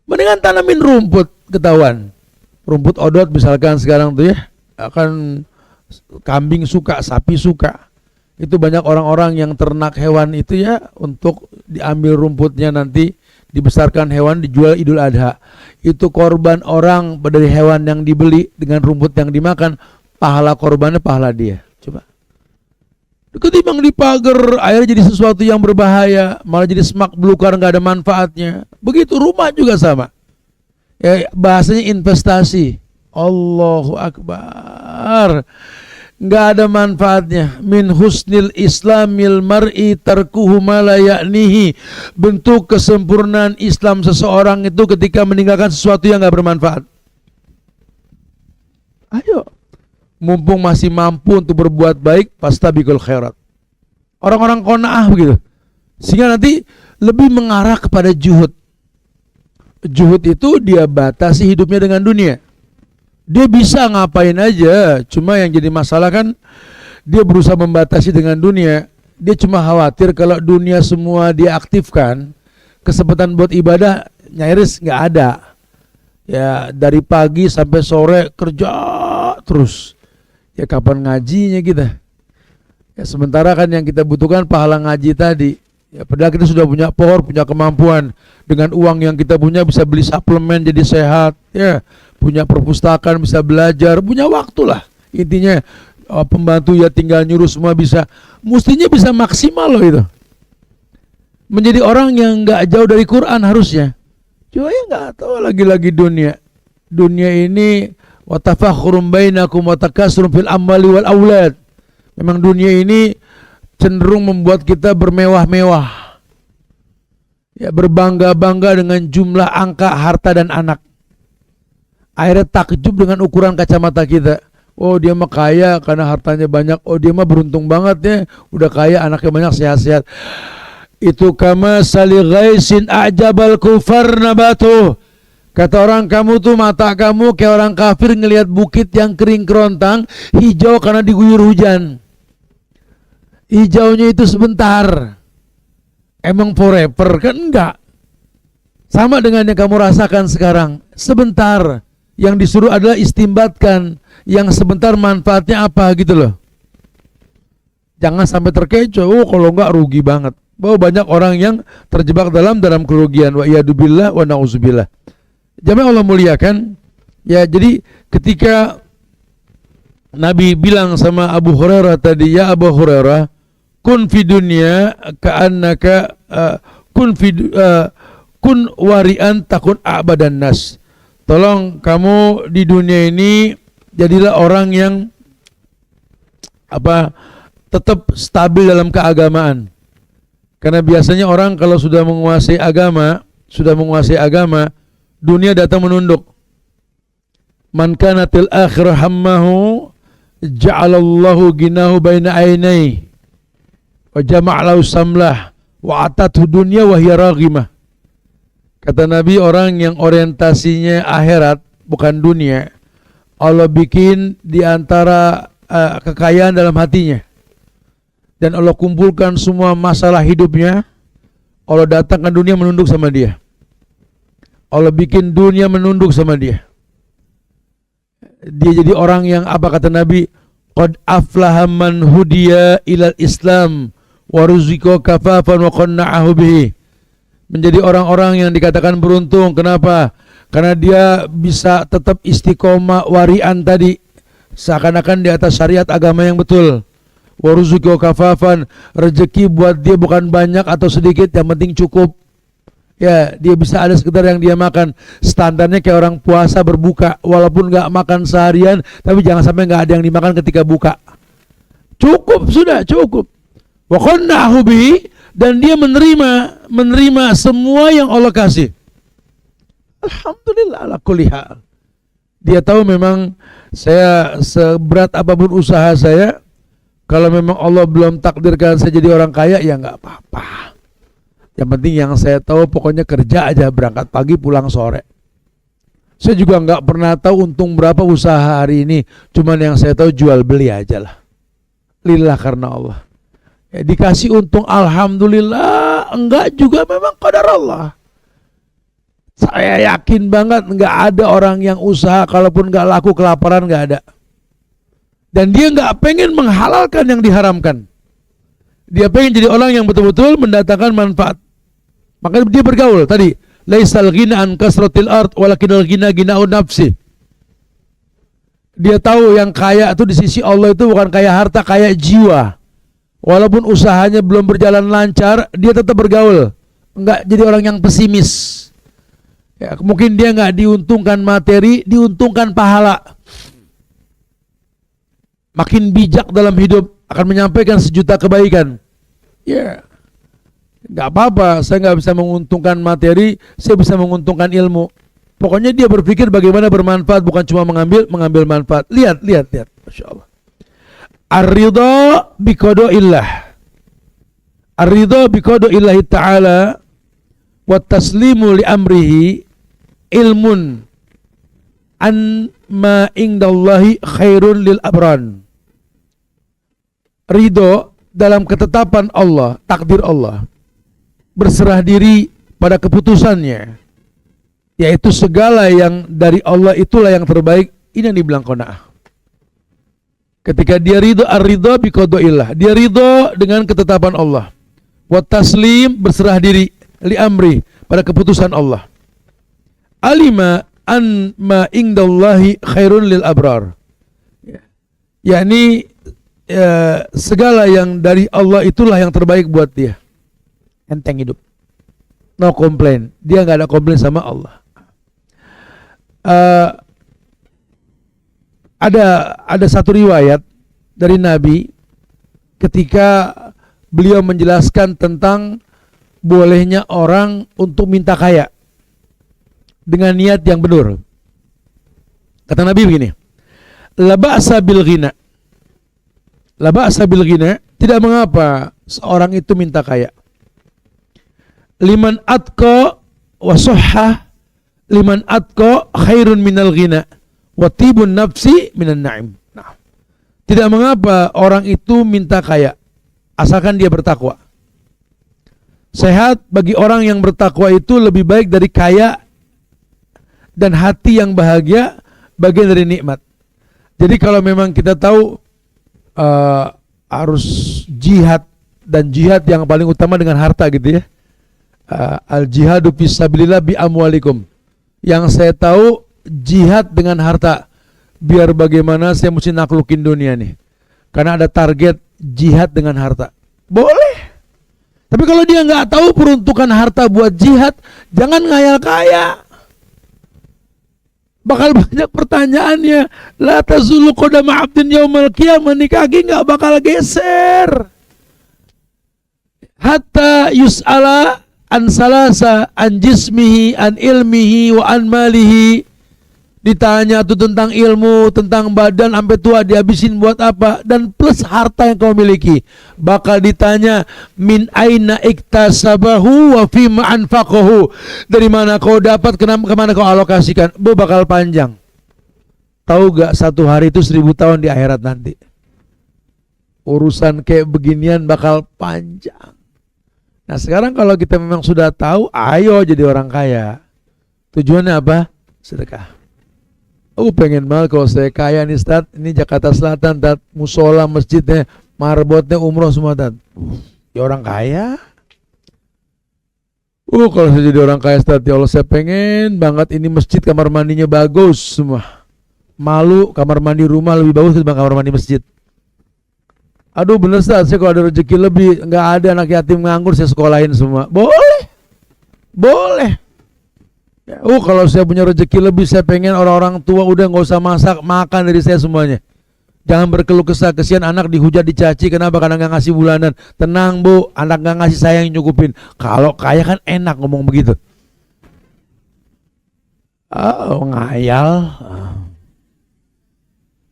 Mendingan tanamin rumput, ketahuan. Rumput odot misalkan sekarang tuh ya, akan kambing suka, sapi suka. Itu banyak orang-orang yang ternak hewan itu ya, untuk diambil rumputnya nanti dibesarkan hewan dijual Idul Adha. Itu korban orang dari hewan yang dibeli dengan rumput yang dimakan, pahala korbannya pahala dia. Coba. Ketimbang di pagar, akhirnya jadi sesuatu yang berbahaya, malah jadi semak belukar, nggak ada manfaatnya. Begitu rumah juga sama. Ya, bahasanya investasi. Allahu Akbar. Nggak ada manfaatnya. Min husnil islamil mar'i tarkuhu ma la ya'nihi. Bentuk kesempurnaan Islam seseorang itu ketika meninggalkan sesuatu yang nggak bermanfaat. Ayo, mumpung masih mampu untuk berbuat baik, fastabiqul khairat. Orang-orang qanaah begitu. Sehingga nanti lebih mengarah kepada zuhud. Zuhud itu dia batasi hidupnya dengan dunia. Dia bisa ngapain aja, cuma yang jadi masalah kan dia berusaha membatasi dengan dunia. Dia cuma khawatir kalau dunia semua dia aktifkan, kesempatan buat ibadah nyaris nggak ada. Ya dari pagi sampai sore kerja terus. Ya kapan ngajinya kita? Ya sementara kan yang kita butuhkan pahala ngaji tadi. Ya padahal kita sudah punya power, punya kemampuan. Dengan uang yang kita punya bisa beli suplemen jadi sehat. Ya punya perpustakaan, bisa belajar, punya waktu lah. Intinya pembantu ya tinggal nyuruh semua bisa. Mestinya bisa maksimal loh itu. Menjadi orang yang nggak jauh dari Quran harusnya. Cuma ya nggak tahu lagi-lagi dunia. Dunia ini watafakhurum bainakum watakasrum fil amwali wal aulad. Memang dunia ini cenderung membuat kita bermewah-mewah. Ya berbangga-bangga dengan jumlah angka harta dan anak. Akhirnya takjub dengan ukuran kacamata kita. Oh dia mah kaya karena hartanya banyak. Oh dia mah beruntung banget ya, udah kaya, anaknya banyak, sehat-sehat. Itu kama sali ghaisin a'jabal kufar nabatu. Kata orang, kamu tuh mata kamu kayak orang kafir ngelihat bukit yang kering kerontang, hijau karena diguyur hujan. Hijaunya itu sebentar. Emang forever kan? Enggak. Sama dengan yang kamu rasakan sekarang, sebentar. Yang disuruh adalah istimbatkan. Yang sebentar manfaatnya apa gitu loh. Jangan sampai terkecoh. Oh kalau enggak rugi banget. Bahwa banyak orang yang terjebak dalam kerugian. Wa iyadubillah wa na'udzubillah. Jamaah Allah muliakan. Ya jadi ketika Nabi bilang sama Abu Hurairah tadi, ya Abu Hurairah, kun fi dunya ka'annaka kun warian takun a'badan nas. Tolong kamu di dunia ini jadilah orang yang tetap stabil dalam keagamaan. Karena biasanya orang kalau sudah menguasai agama, dunia datang menunduk. Man kanatil akhir hammahu ja'alallahu ginahu baina ainai wa jama'alahu samlah wa atathu dunya wa hiya raghimah. Kata Nabi, orang yang orientasinya akhirat bukan dunia, Allah bikin di antara kekayaan dalam hatinya. Dan Allah kumpulkan semua masalah hidupnya. Allah datangkan dunia menunduk sama dia. Allah bikin dunia menunduk sama dia. Dia jadi orang yang apa kata Nabi? Qad aflaha man hudiya ilal Islam wa ruziqa kafafan wa qanna'ahu bihi. Menjadi orang-orang yang dikatakan beruntung. Kenapa? Karena dia bisa tetap istiqomah warian tadi. Seakan-akan di atas syariat agama yang betul. Wa ruziqa kafafan. Rezeki buat dia bukan banyak atau sedikit, yang penting cukup. Ya, dia bisa ada sekedar yang dia makan. Standarnya kayak orang puasa berbuka, walaupun gak makan seharian, tapi jangan sampai gak ada yang dimakan ketika buka. Cukup, sudah cukup. Wa qanna'ahu bihi, dan dia menerima semua yang Allah kasih. Alhamdulillah ala kulli hal. Dia tahu memang saya seberat apapun usaha saya, kalau memang Allah belum takdirkan saya jadi orang kaya, ya nggak apa-apa. Yang penting yang saya tahu pokoknya kerja aja, berangkat pagi pulang sore. Saya juga nggak pernah tahu untung berapa usaha hari ini, cuman yang saya tahu jual beli aja lah. Lillah karena Allah. Ya, dikasih untung alhamdulillah, enggak juga memang qadar Allah. Saya yakin banget enggak ada orang yang usaha kalaupun enggak laku kelaparan, enggak ada. Dan dia enggak pengen menghalalkan yang diharamkan. Dia pengen jadi orang yang betul-betul mendatangkan manfaat. Maka dia bergaul tadi, laisal ghina an kasratil ard walakinal ghina ghinaun nafsi. Dia tahu yang kaya itu di sisi Allah itu bukan kaya harta, kaya jiwa. Walaupun usahanya belum berjalan lancar, dia tetap bergaul. Enggak jadi orang yang pesimis. Ya, mungkin dia enggak diuntungkan materi, diuntungkan pahala. Makin bijak dalam hidup, akan menyampaikan sejuta kebaikan. Ya, enggak apa-apa, saya enggak bisa menguntungkan materi, saya bisa menguntungkan ilmu. Pokoknya dia berpikir bagaimana bermanfaat, bukan cuma mengambil manfaat. Lihat. Masya Allah. Ar-ridha biqada'illah. Ar-ridha biqada'illahi ta'ala wa taslimu li amrihi ilmun an ma indallahi khairun lil abran. Ridho dalam ketetapan Allah, takdir Allah. Berserah diri pada keputusannya, yaitu segala yang dari Allah itulah yang terbaik. Ini yang dibilang qanaah. Ketika dia ridho, ar-ridho bi qadaillah, dia ridho dengan ketetapan Allah. Wa taslim, berserah diri li amri, pada keputusan Allah. Alima an ma indallahi khairun lil abrar, yakni segala yang dari Allah itulah yang terbaik buat dia. Enteng hidup, no komplain, dia nggak ada komplain sama Allah. Ada satu riwayat dari Nabi ketika beliau menjelaskan tentang bolehnya orang untuk minta kaya dengan niat yang benar. Kata Nabi begini, la ba'sa bil ghina, la ba'sa bil ghina, tidak mengapa seorang itu minta kaya. Liman atqa wa sahha, liman atqa khairun minal ghina wa tibun nafsi minan na'im. Nah, tidak mengapa orang itu minta kaya asalkan dia bertakwa. Sehat bagi orang yang bertakwa itu lebih baik dari kaya, dan hati yang bahagia bagian dari nikmat. Jadi kalau memang kita tahu harus jihad, dan jihad yang paling utama dengan harta gitu ya. Al jihadu fisabilillah bi amwalikum. Yang saya tahu jihad dengan harta. Biar bagaimana saya mesti naklukin dunia nih. Karena ada target jihad dengan harta. Boleh. Tapi kalau dia nggak tahu peruntukan harta buat jihad, jangan ngayal kaya. Bakal banyak pertanyaannya. La tazulu qadama 'abdin yaumal qiyamah, nih kaki nggak bakal geser. Hatta yus'ala an salasa, an jismihi, an ilmihi, wa an malihi. Ditanya tuh tentang ilmu, tentang badan, sampai tua dihabisin buat apa, dan plus harta yang kau miliki. Bakal ditanya min aina iktasabahu wa fima anfaqahu, dari mana kau dapat, kemana kau alokasikan. Bakal panjang. Tahu gak, satu hari itu 1000 tahun di akhirat nanti. Urusan kayak beginian bakal panjang. Nah sekarang kalau kita memang sudah tahu, ayo jadi orang kaya. Tujuannya apa? Sedekah. Pengen banget kalau saya kaya nih Ustaz. Ini Jakarta Selatan, Tat. Musola, masjidnya, marbotnya, umroh semua, Tat. Ya orang kaya. Kalau saya jadi orang kaya Ustaz, ya Allah, saya pengen banget ini masjid kamar mandinya bagus semua. Malu kamar mandi rumah lebih bagus ketimbang kamar mandi masjid. Aduh bener Ustaz, saya kalau ada rezeki lebih, nggak ada anak yatim nganggur, saya sekolahin semua. Boleh. Boleh. Ya, kalau saya punya rezeki lebih, saya pengen orang-orang tua udah nggak usah masak, makan dari saya semuanya. Jangan berkeluh kesah, kesian anak dihujat dicaci, kenapa? Karena nggak ngasih bulanan. Tenang Bu, anak nggak ngasih saya yang nyukupin. Kalau kaya kan enak ngomong begitu. Ngayal.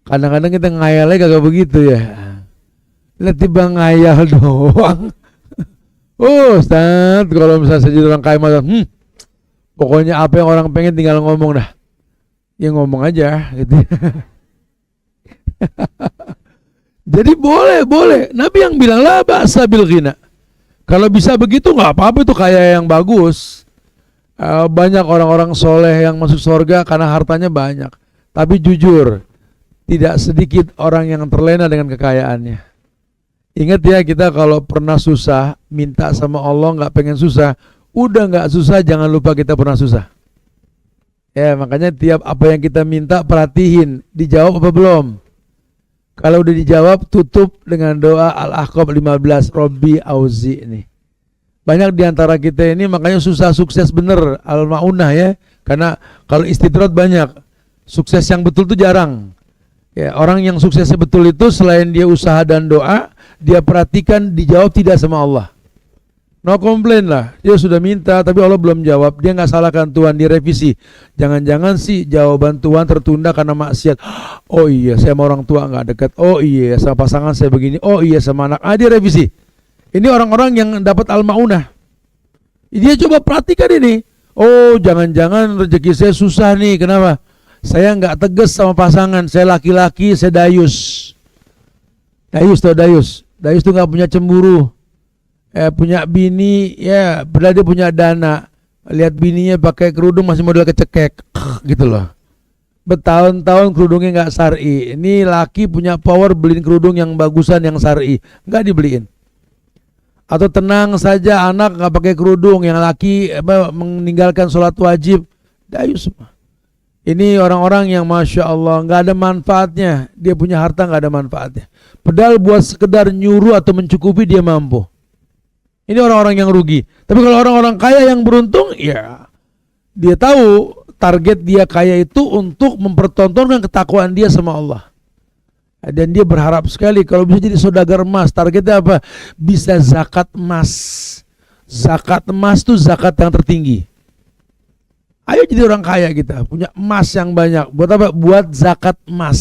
Kadang-kadang kita ngayalnya kagak begitu ya. Lihat tiba ngayal doang. Ustaz, kalau misalnya saya jadi orang kaya masa, pokoknya apa yang orang pengen tinggal ngomong dah. Ya ngomong aja gitu. Jadi boleh. Nabi yang bilang la ba'sa bil ghina. Kalau bisa begitu nggak apa-apa, itu kaya yang bagus. Banyak orang-orang soleh yang masuk surga karena hartanya banyak. Tapi jujur, tidak sedikit orang yang terlena dengan kekayaannya. Ingat ya, kita kalau pernah susah, minta sama Allah nggak pengen susah. Udah nggak susah, jangan lupa kita pernah susah. Ya makanya tiap apa yang kita minta perhatiin, dijawab apa belum. Kalau udah dijawab, tutup dengan doa Al-Ahqaf 15, Robbi Auzi ini. Banyak diantara kita ini makanya susah sukses bener, Al-Ma'unah ya. Karena kalau istidrat banyak, sukses yang betul itu jarang. Ya, orang yang suksesnya betul itu selain dia usaha dan doa, dia perhatikan dijawab tidak sama Allah. No komplain lah, dia sudah minta tapi Allah belum jawab. Dia nggak salahkan Tuhan, direvisi. Jangan-jangan sih jawaban Tuhan tertunda karena maksiat. Oh iya, saya sama orang tua nggak dekat. Oh iya, sama pasangan saya begini. Oh iya, sama anak. Dia revisi. Ini orang-orang yang dapat al-ma'unah. Dia coba perhatikan ini. Oh jangan-jangan rezeki saya susah nih. Kenapa? Saya nggak tegas sama pasangan, saya laki-laki, saya dayus. Dayus tuh dayus. Dayus tuh nggak punya cemburu. Punya bini, ya padahal dia punya dana. Lihat bininya pakai kerudung masih model kecekek, gitu loh. Bertahun-tahun kerudungnya nggak syar'i. Ini laki punya power beliin kerudung yang bagusan yang syar'i, nggak dibeliin. Atau tenang saja anak nggak pakai kerudung, yang laki meninggalkan sholat wajib, dayus semua. Ini orang-orang yang masya Allah nggak ada manfaatnya, dia punya harta nggak ada manfaatnya. Padahal buat sekedar nyuruh atau mencukupi dia mampu. Ini orang-orang yang rugi. Tapi kalau orang-orang kaya yang beruntung, ya dia tahu target dia kaya itu untuk mempertontonkan ketakwaan dia sama Allah. Dan dia berharap sekali kalau bisa jadi saudagar emas. Targetnya apa? Bisa zakat emas. Zakat emas itu zakat yang tertinggi. Ayo jadi orang kaya kita, punya emas yang banyak. Buat apa? Buat zakat emas.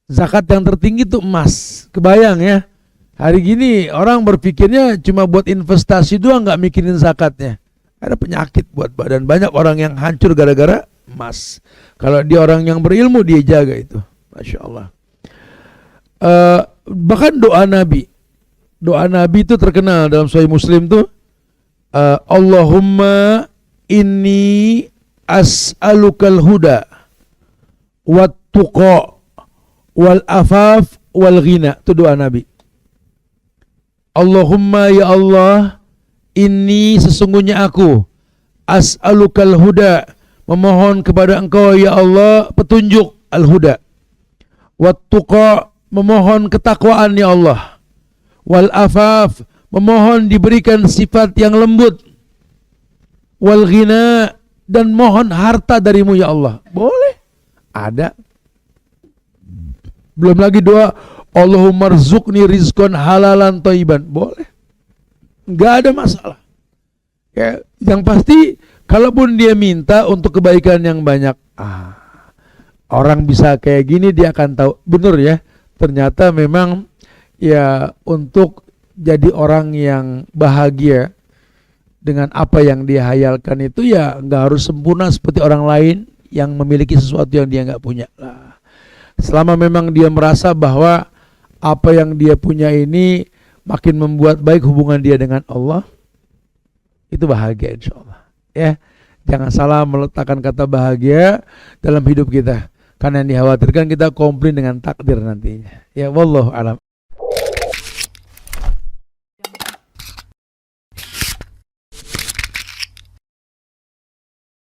Zakat yang tertinggi itu emas. Kebayang ya? Hari gini orang berpikirnya cuma buat investasi doang, nggak mikirin zakatnya. Ada penyakit buat badan. Banyak orang yang hancur gara-gara emas. Kalau dia orang yang berilmu, dia jaga itu. Masya Allah. Bahkan doa Nabi. Doa Nabi itu terkenal dalam Sahih Muslim tuh. Allahumma inni as'alukal huda wat tuqa wal afaf wal ghina. Itu doa Nabi. Allahumma ya Allah, inni sesungguhnya aku as'alukal huda, memohon kepada engkau ya Allah petunjuk, al-huda. Wat tuqa, memohon ketakwaan ya Allah. Wal afaf, memohon diberikan sifat yang lembut. Wal ghina, dan mohon harta darimu ya Allah. Boleh? Ada. Belum lagi doa Allahumma rzuqni rizqan halalan thayyiban. Boleh. Enggak ada masalah. Ya, yang pasti kalaupun dia minta untuk kebaikan yang banyak, orang bisa kayak gini dia akan tahu. Benar ya. Ternyata memang ya untuk jadi orang yang bahagia dengan apa yang dia hayalkan itu ya nggak harus sempurna seperti orang lain yang memiliki sesuatu yang dia nggak punya lah. Selama memang dia merasa bahwa apa yang dia punya ini makin membuat baik hubungan dia dengan Allah, itu bahagia insya Allah. Ya, jangan salah meletakkan kata bahagia dalam hidup kita, karena yang dikhawatirkan kita komplain dengan takdir nantinya. Ya, wallahu alam.